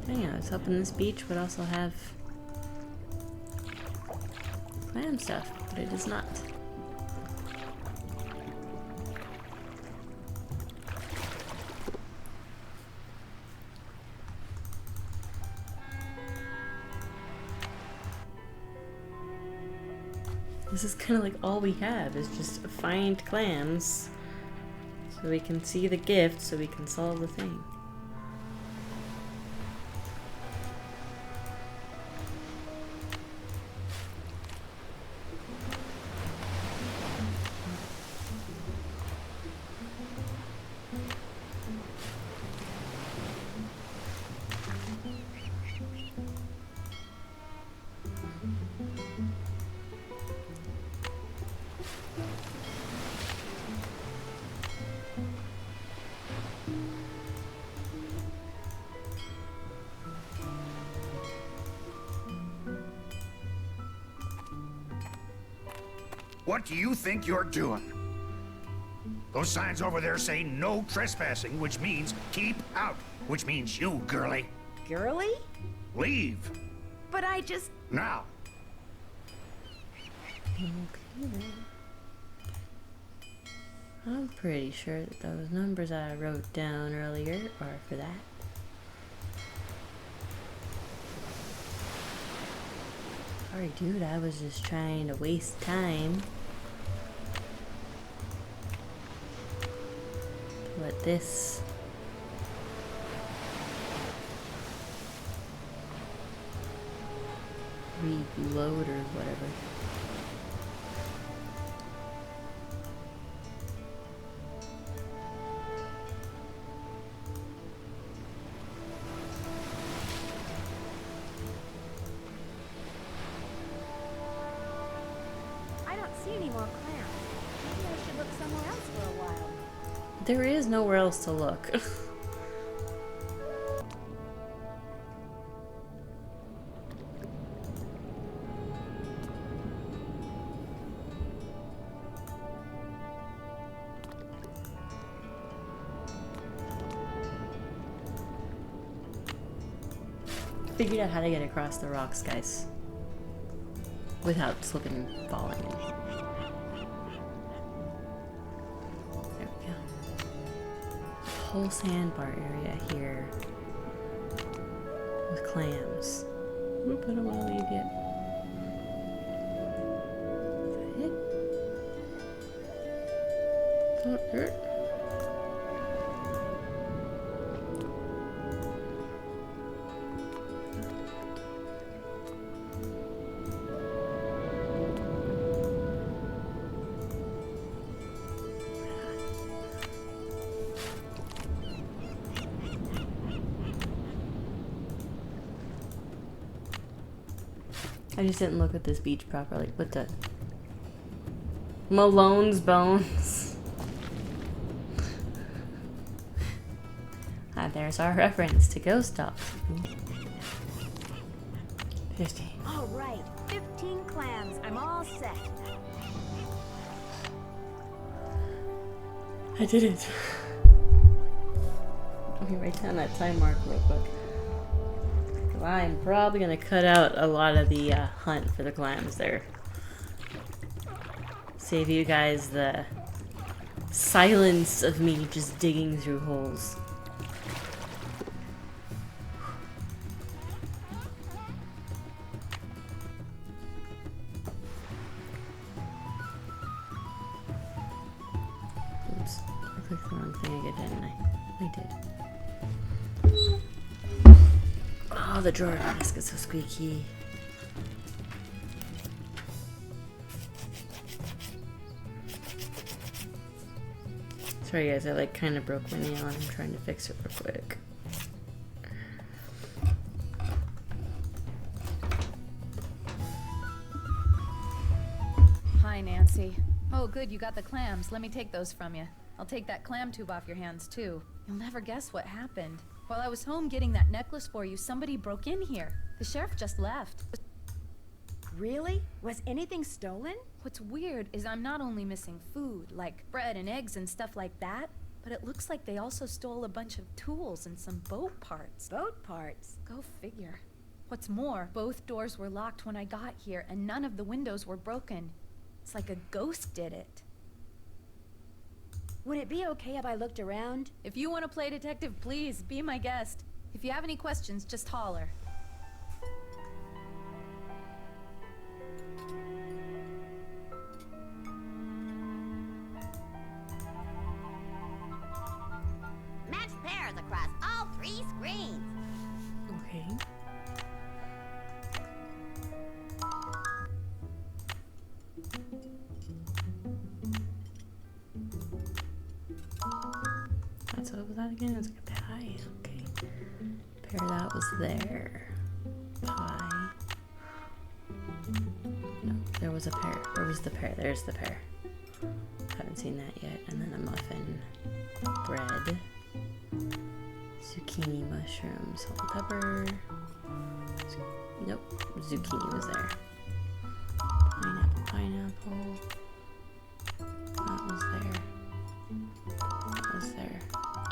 Dang, I was hoping this beach would also have clam stuff, but it does not. This is kind of like all we have is just find clams so we can see the gift so we can solve the thing. What do you think you're doing? Those signs over there say no trespassing, which means keep out, which means you, girlie. Girly? Leave. But I just... Now. Okay then. I'm pretty sure that those numbers I wrote down earlier are for that. Sorry, dude, I was just trying to waste time. Let this reload or whatever. I don't see any more clams. Maybe I should look somewhere else for a while. There is nowhere else to look. Figured out how to get across the rocks, guys. Without slipping and falling. There we go. Whole sandbar area here. With clams. Oop, I don't want to leave yet. Is that it? Don't hurt. I just didn't look at this beach properly. What the? Malone's Bones. Ah, there's our reference to Ghost Dogs. 15. All right, 15 clams. I'm all set. I did it. Let me write down that time mark real quick. I'm probably gonna cut out a lot of the hunt for the clams there. Save you guys the silence of me just digging through holes. Oops, I clicked the wrong thing again, didn't I? I did. Oh, the drawer desk is so squeaky. Sorry guys, I like kind of broke my nail and I'm trying to fix it real quick. Hi, Nancy. Oh, good, you got the clams. Let me take those from you. I'll take that clam tube off your hands, too. You'll never guess what happened. While I was home getting that necklace for you, somebody broke in here. The sheriff just left. Really? Was anything stolen? What's weird is I'm not only missing food, like bread and eggs and stuff like that, but it looks like they also stole a bunch of tools and some boat parts. Boat parts? Go figure. What's more, both doors were locked when I got here, and none of the windows were broken. It's like a ghost did it. Would it be okay if I looked around? If you want to play detective, please, be my guest. If you have any questions, just holler. Match pairs across all 3 screens. Okay. That's what was that again? It's like a pie. Okay. Pair that was there. Pie. No, there was a pear. Where was the pear? There's the pear. Haven't seen that yet. And then a muffin. Bread. Zucchini, mushroom, salt and pepper. Nope. Zucchini was there. Pineapple, pineapple.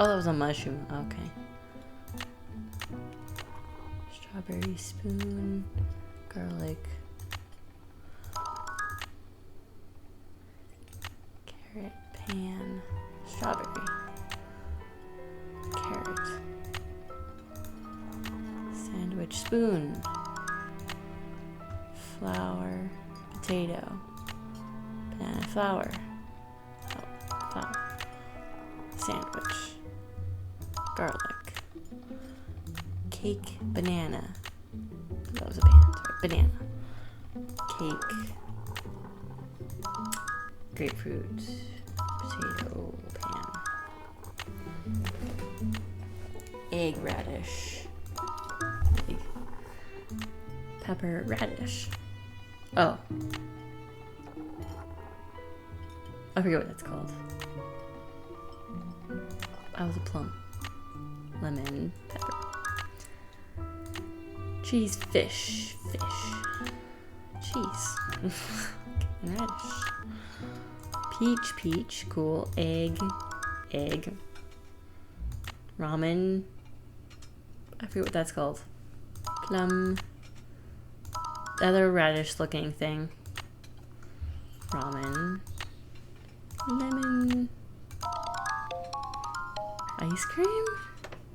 Oh, that was a mushroom. Okay. Strawberry spoon. Garlic. Carrot pan. Strawberry. Carrot. Sandwich spoon. Flour. Potato. Banana flour. Oh, flour. Sandwich. Garlic. Cake. Banana. That was a pan. Sorry. Banana. Cake. Grapefruit. Potato pan. Egg radish. Egg. Pepper radish. Oh. I forget what that's called. I was a plum. Lemon. Pepper. Cheese. Fish. Fish. Cheese. Radish. Peach. Peach. Cool. Egg. Egg. Ramen. I forget what that's called. Plum. The other radish looking thing. Ramen. Lemon. Ice cream?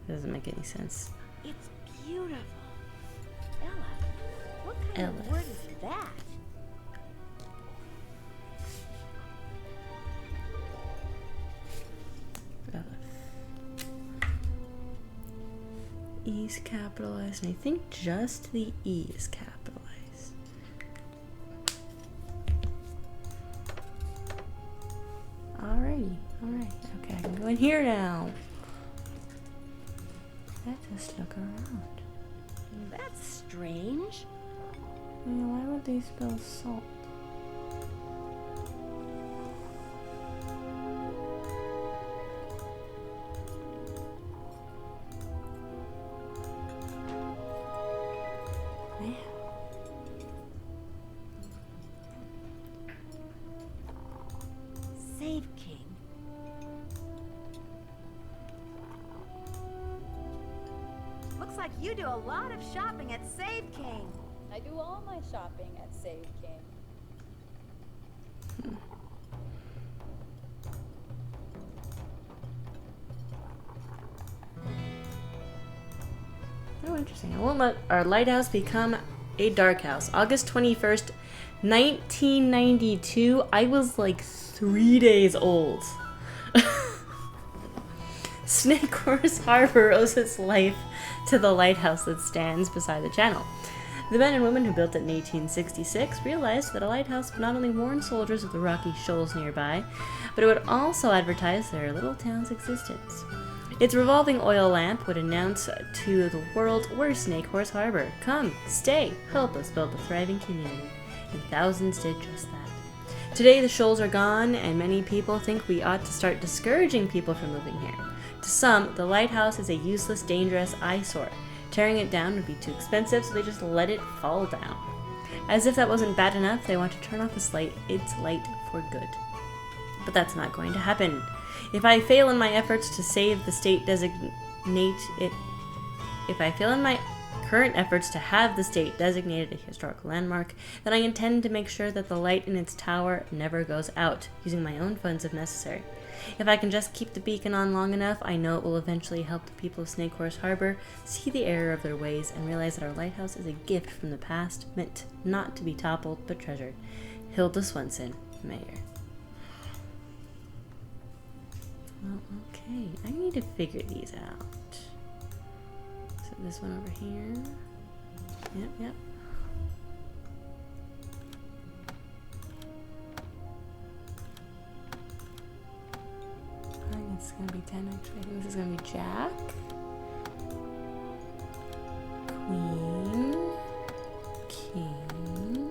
That doesn't make any sense. It's beautiful. Ella, what kind of word is that? E's capitalized, and I think just the E is capitalized. Alrighty, alright. Okay, I can go in here now. Let us look around. That's strange. Why would they spell salt? Save King. Looks like you do a lot of shopping at Save King. I do all my shopping at Save King. Oh, interesting. I won't let our lighthouse become a dark house. August 21st, 1992. I was like 3 days old. Snake Horse Harbor owes its life to the lighthouse that stands beside the channel. The men and women who built it in 1866 realized that a lighthouse would not only warn soldiers of the rocky shoals nearby, but it would also advertise their little town's existence. Its revolving oil lamp would announce to the world, we're Snake Horse Harbor. Come, stay, help us build a thriving community. And thousands did just that. Today the shoals are gone, and many people think we ought to start discouraging people from moving here. To some, the lighthouse is a useless, dangerous eyesore. Tearing it down would be too expensive, so they just let it fall down. As if that wasn't bad enough, they want to turn off its light for good. But that's not going to happen. If I fail in my efforts to save the state if I fail in my current efforts to have the state designated a historical landmark, then I intend to make sure that the light in its tower never goes out, using my own funds if necessary. If I can just keep the beacon on long enough, I know it will eventually help the people of Snake Horse Harbor see the error of their ways and realize that our lighthouse is a gift from the past, meant not to be toppled but treasured. Hilda Swenson, Mayor. Well, okay, I need to figure these out. So this one over here. Yep. I think it's gonna be 10 actually. I think this is gonna be Jack. Queen. King.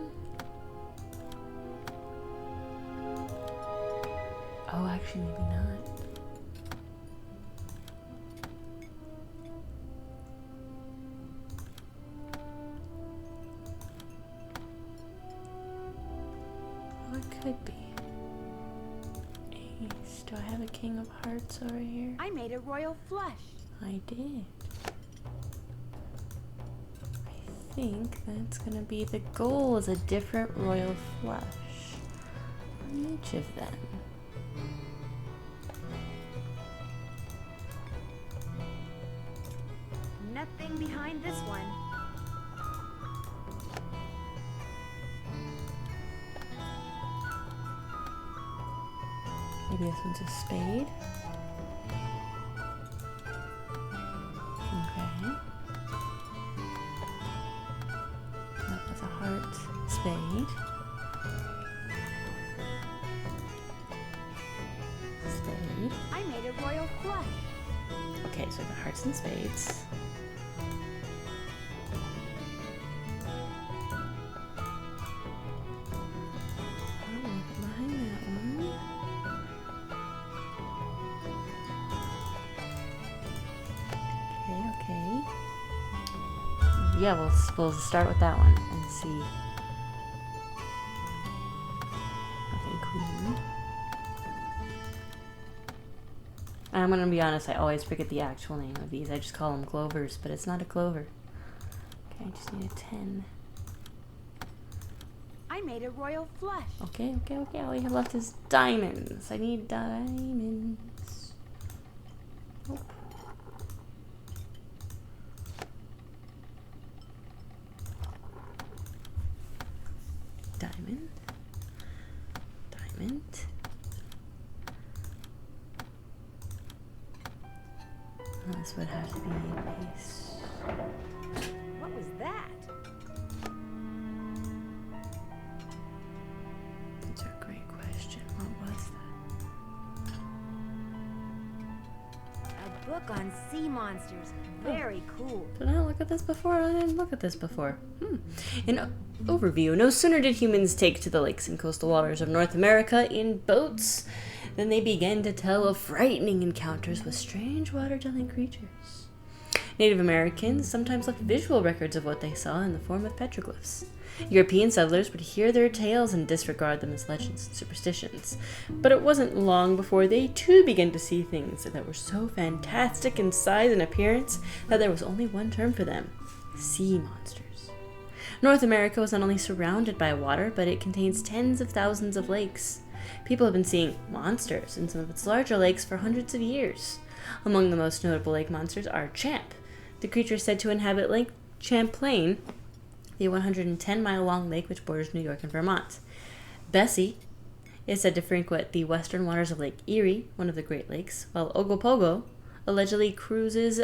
Oh, actually maybe not. Could be. Ace. Do I have a king? King of Hearts over here? I made a royal flush. I did. I think that's gonna be the goal, is a different royal flush on each of them. Nothing behind this one. Maybe this one's a spade. Okay. That was a heart. Spade. Spade. I made a royal flush. Okay, so I got hearts and spades. Oh, behind that one. Okay. Yeah, we'll start with that one and see. Okay, queen. And I'm gonna be honest, I always forget the actual name of these. I just call them clovers, but it's not a clover. Okay, I just need a 10. I made a royal flush. Okay. All we have left is diamonds. I need diamonds. Nope. Diamond. Diamond. This would have to be ace. What was that? That's a great question. What was that? A book on sea monsters. Very cool. Did I look at this before? I didn't look at this before. An overview. No sooner did humans take to the lakes and coastal waters of North America in boats than they began to tell of frightening encounters with strange water-dwelling creatures. Native Americans sometimes left visual records of what they saw in the form of petroglyphs. European settlers would hear their tales and disregard them as legends and superstitions. But it wasn't long before they too began to see things that were so fantastic in size and appearance that there was only one term for them: sea monsters. North America was not only surrounded by water, but it contains tens of thousands of lakes. People have been seeing monsters in some of its larger lakes for hundreds of years. Among the most notable lake monsters are Champ, the creature said to inhabit Lake Champlain, the 110-mile-long lake which borders New York and Vermont. Bessie is said to frequent the western waters of Lake Erie, one of the Great Lakes, while Ogopogo allegedly cruises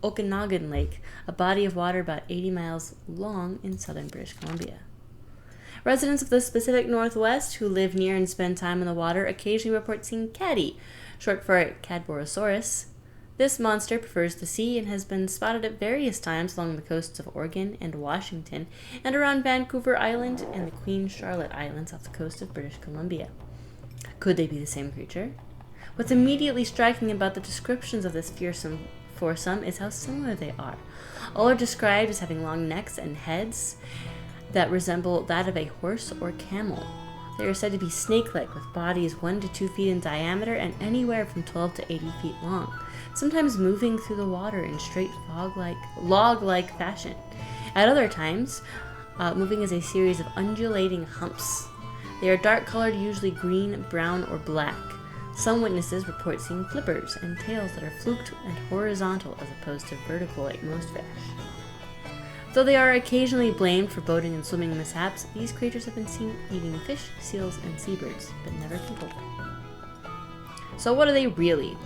Okanagan Lake, a body of water about 80 miles long in southern British Columbia. Residents of the Pacific Northwest who live near and spend time in the water occasionally report seeing Caddy, short for Cadborosaurus. This monster prefers the sea and has been spotted at various times along the coasts of Oregon and Washington and around Vancouver Island and the Queen Charlotte Islands off the coast of British Columbia. Could they be the same creature? What's immediately striking about the descriptions of this fearsome foursome is how similar they are. All are described as having long necks and heads that resemble that of a horse or camel. They are said to be snake-like, with bodies 1 to 2 feet in diameter and anywhere from 12 to 80 feet long, sometimes moving through the water in straight log-like fashion. At other times, moving as a series of undulating humps. They are dark-colored, usually green, brown, or black. Some witnesses report seeing flippers and tails that are fluked and horizontal as opposed to vertical like most fish. Though they are occasionally blamed for boating and swimming mishaps, these creatures have been seen eating fish, seals, and seabirds, but never people. So what are they really?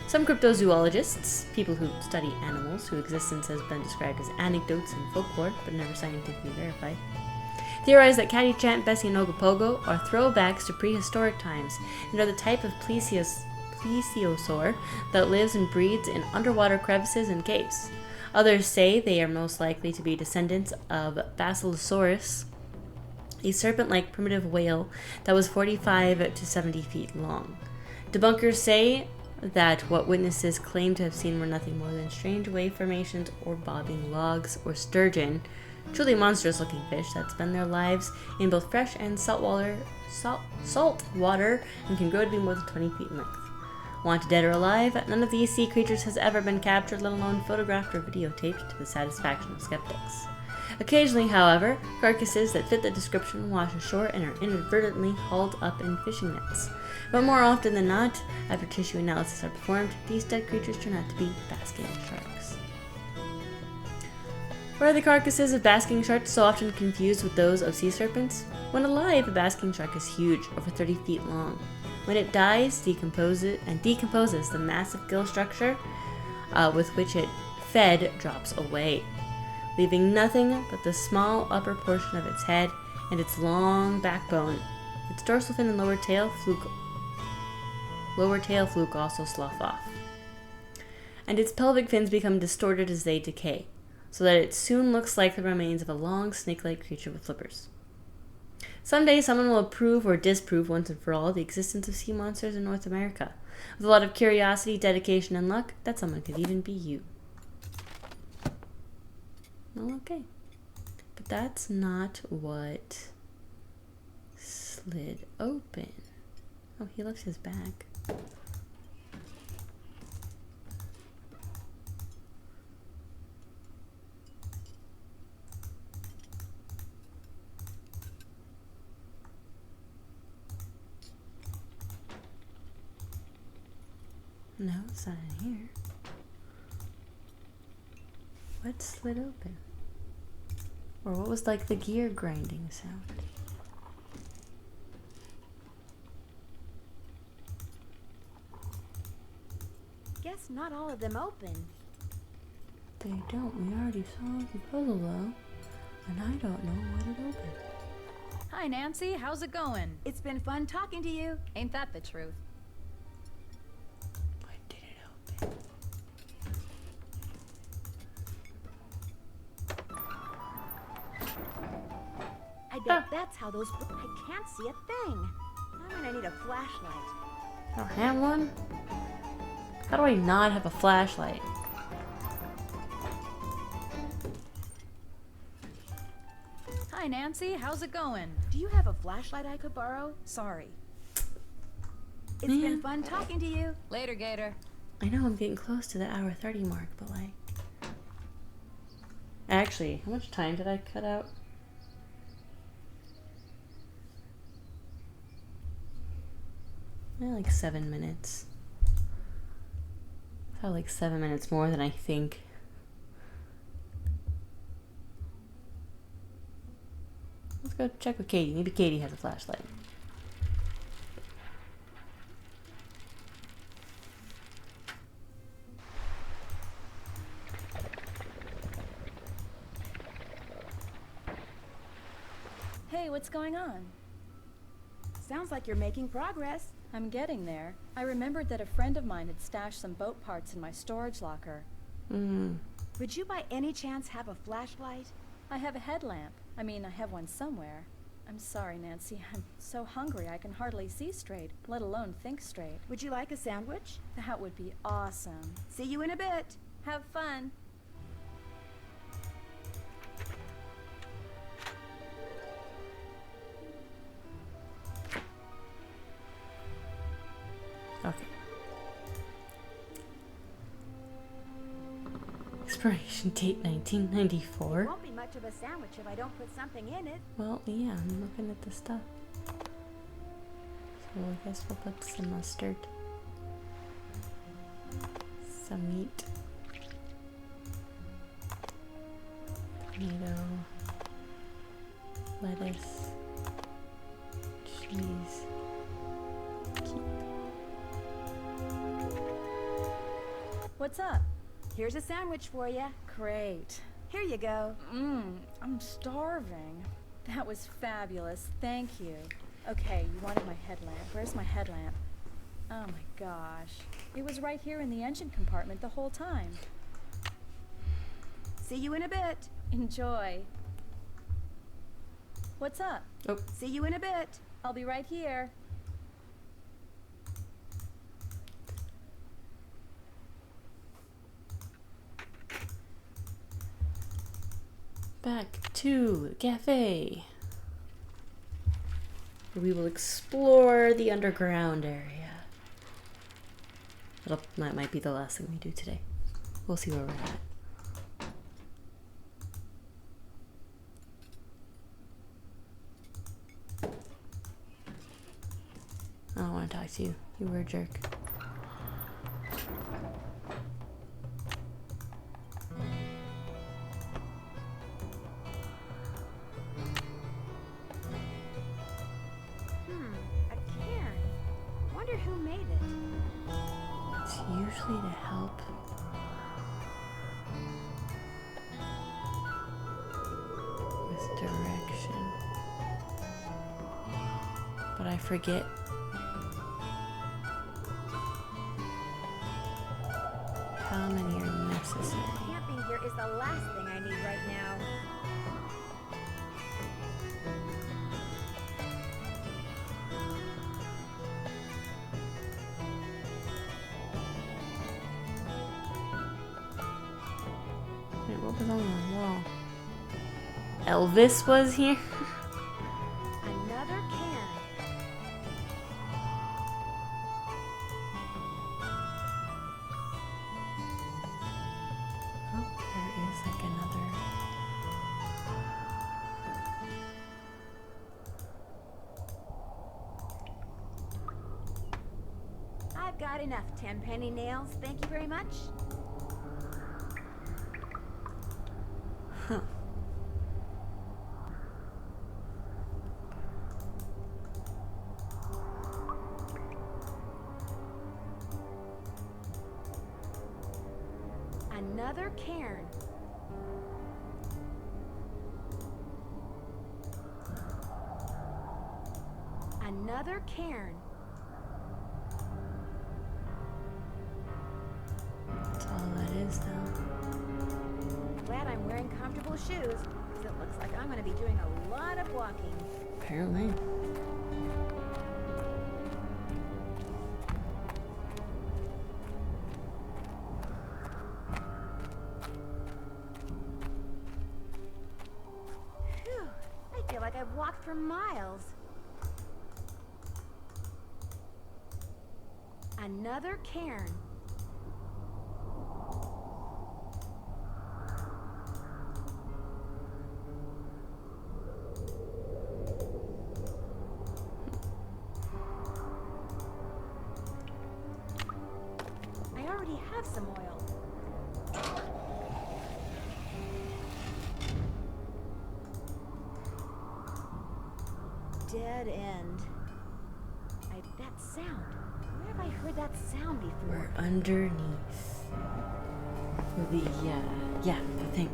Some cryptozoologists, people who study animals whose existence has been described as anecdotes and folklore, but never scientifically verified, theorize that Caddy, Champ, Bessie, and Ogopogo are throwbacks to prehistoric times and are the type of plesiosaur that lives and breeds in underwater crevices and caves. Others say they are most likely to be descendants of Basilosaurus, a serpent-like primitive whale that was 45 to 70 feet long. Debunkers say that what witnesses claim to have seen were nothing more than strange wave formations or bobbing logs or sturgeon, truly monstrous-looking fish that spend their lives in both fresh and salt water and can grow to be more than 20 feet in length. Wanted dead or alive, none of these sea creatures has ever been captured, let alone photographed or videotaped to the satisfaction of skeptics. Occasionally, however, carcasses that fit the description wash ashore and are inadvertently hauled up in fishing nets. But more often than not, after tissue analysis are performed, these dead creatures turn out to be basking sharks. Why are the carcasses of basking sharks so often confused with those of sea serpents? When alive, a basking shark is huge, over 30 feet long. When it dies, decomposes the massive gill structure with which it fed drops away, leaving nothing but the small upper portion of its head and its long backbone. Its dorsal fin and lower tail fluke also slough off. And its pelvic fins become distorted as they decay, so that it soon looks like the remains of a long snake-like creature with flippers. Someday someone will approve or disprove once and for all the existence of sea monsters in North America. With a lot of curiosity, dedication, and luck, that someone could even be you. Well, okay. But that's not what slid open. Oh, he left his bag. No, it's not in here. What slid open? Or what was like the gear grinding sound? Guess not all of them open. They don't. We already solved the puzzle though. And I don't know what it opened. Hi, Nancy. How's it going? It's been fun talking to you. Ain't that the truth? What did it open? I bet that's how those... I can't see a thing. I'm gonna need a flashlight. I don't have one? How do I not have a flashlight? Hi, Nancy. How's it going? Do you have a flashlight I could borrow? Sorry. It's been fun talking to you. Later, Gator. I know I'm getting close to the hour 30 mark, but like... Actually, how much time did I cut out? Like 7 minutes. Felt like 7 minutes more than I think. Let's go check with Katie. Maybe Katie has a flashlight. Hey, what's going on? Sounds like you're making progress. I'm getting there. I remembered that a friend of mine had stashed some boat parts in my storage locker. Would you by any chance have a flashlight? I have a headlamp. I mean, I have one somewhere. I'm sorry, Nancy. I'm so hungry I can hardly see straight, let alone think straight. Would you like a sandwich? That would be awesome. See you in a bit. Have fun. Okay. Expiration date 1994. It won't be much of a sandwich if I don't put something in it. Well, yeah, I'm looking at the stuff. So I guess we'll put some mustard, some meat, tomato, lettuce, cheese. What's up? Here's a sandwich for you. Great. Here you go. I'm starving. That was fabulous. Thank you. Okay, you wanted my headlamp. Where's my headlamp? Oh my gosh. It was right here in the engine compartment the whole time. See you in a bit. Enjoy. What's up? Oh, See you in a bit. I'll be right here. back to the cafe. We will explore the underground area. That might be the last thing we do today. We'll see where we're at. I don't want to talk to you. You were a jerk. A cairn. Wonder who made it. It's usually to help. With direction. But I forget. How many are necessary? Camping gear is the last thing I need right now. Wait, what was on the wall? Elvis was here? Another cairn. Oh, there is like another. I've got enough 10-penny nails. Thank you very much. Huh. Another cairn. Another cairn. That's all that is, though. Glad I'm wearing comfortable shoes, because it looks like I'm going to be doing a lot of walking. Apparently. Phew, I feel like I've walked for miles. Another cairn. I already have some oil. Dead end. That sound. Where have I heard that sound before? We're underneath. Yeah, the thing.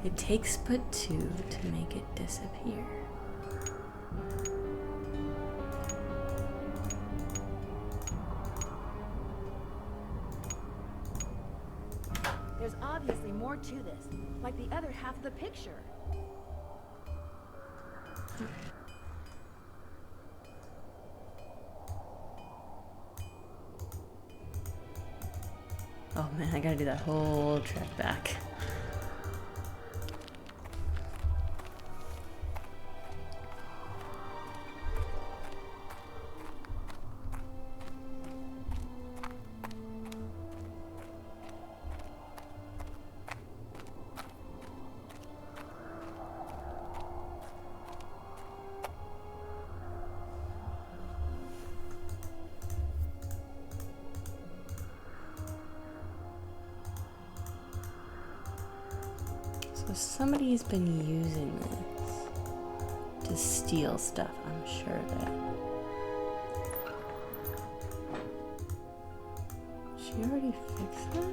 It takes but two to make it disappear. There's obviously more to this, like the other half of the picture. Oh man, I gotta do that whole trek back. So somebody's been using this to steal stuff, I'm sure of that. She already fixed that?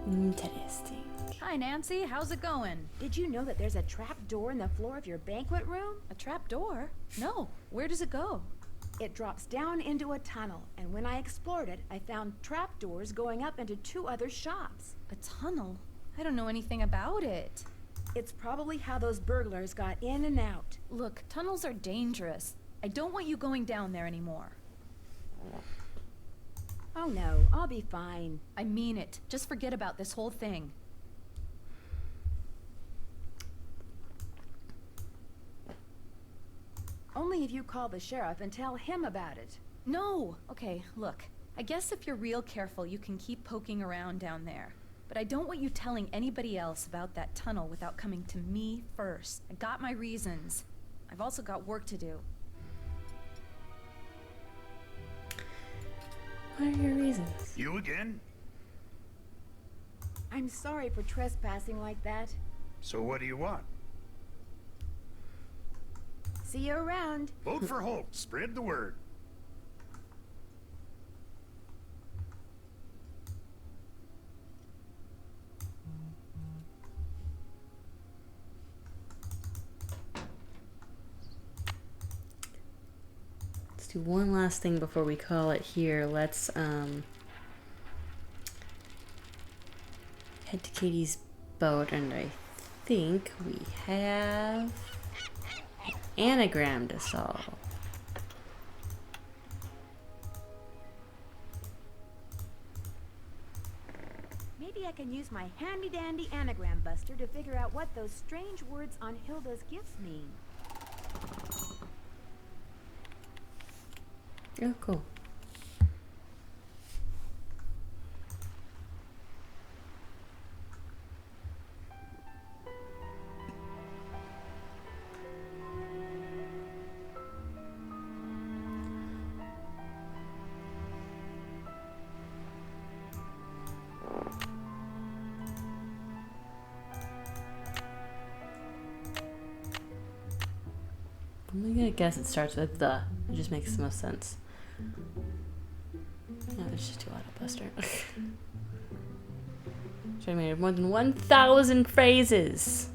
Interesting. Hi, Nancy. How's it going? Did you know that there's a trap door in the floor of your banquet room? A trap door? No. Where does it go? It drops down into a tunnel, and when I explored it, I found trap doors going up into 2 other shops. A tunnel? I don't know anything about it. It's probably how those burglars got in and out. Look, tunnels are dangerous. I don't want you going down there anymore. Oh no, I'll be fine. I mean it. Just forget about this whole thing. Only if you call the sheriff and tell him about it. No! Okay, look. I guess if you're real careful, you can keep poking around down there. But I don't want you telling anybody else about that tunnel without coming to me first. I got my reasons. I've also got work to do. What are your reasons? You again? I'm sorry for trespassing like that. So what do you want? See you around. Vote for Holt. Spread the word. Let's do one last thing before we call it here. Let's head to Katie's boat, and I think we have an anagram to solve. Maybe I can use my handy-dandy anagram buster to figure out what those strange words on Hilda's gifts mean. Oh, cool. I'm gonna guess it starts with the. It just makes the most sense. No, there's just too loud a buster. So I made more than 1,000 phrases.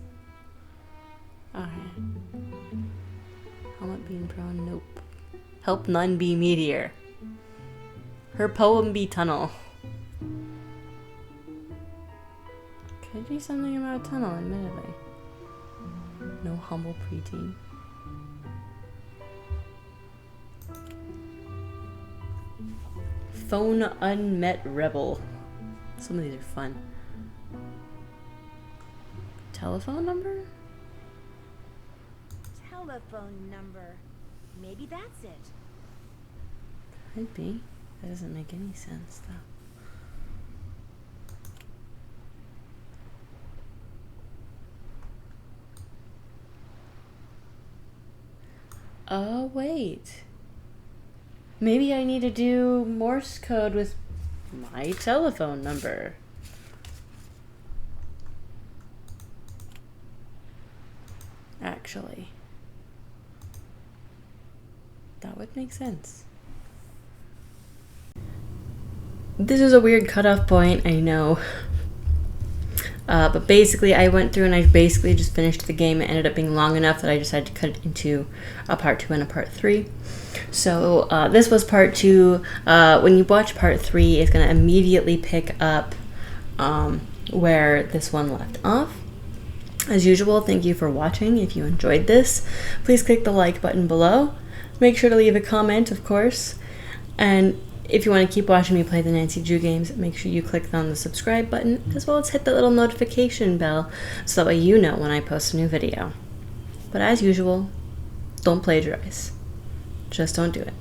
Alright. Helmet being prone, nope. Help none be meteor. Her poem be tunnel. Could be something about a tunnel, admittedly. No humble preteen. Phone unmet rebel. Some of these are fun. Telephone number? Telephone number. Maybe that's it. Could be. That doesn't make any sense, though. Oh, wait. Maybe I need to do Morse code with my telephone number. Actually. That would make sense. This is a weird cutoff point, I know. But basically, I went through and I basically just finished the game. It ended up being long enough that I decided to cut it into a part 2 and a part 3. So this was part 2. When you watch part 3, it's going to immediately pick up where this one left off. As usual, thank you for watching. If you enjoyed this, please click the like button below. Make sure to leave a comment, of course. And if you want to keep watching me play the Nancy Drew games, make sure you click on the subscribe button, as well as hit the little notification bell, so that way you know when I post a new video. But as usual, don't plagiarize. Just don't do it.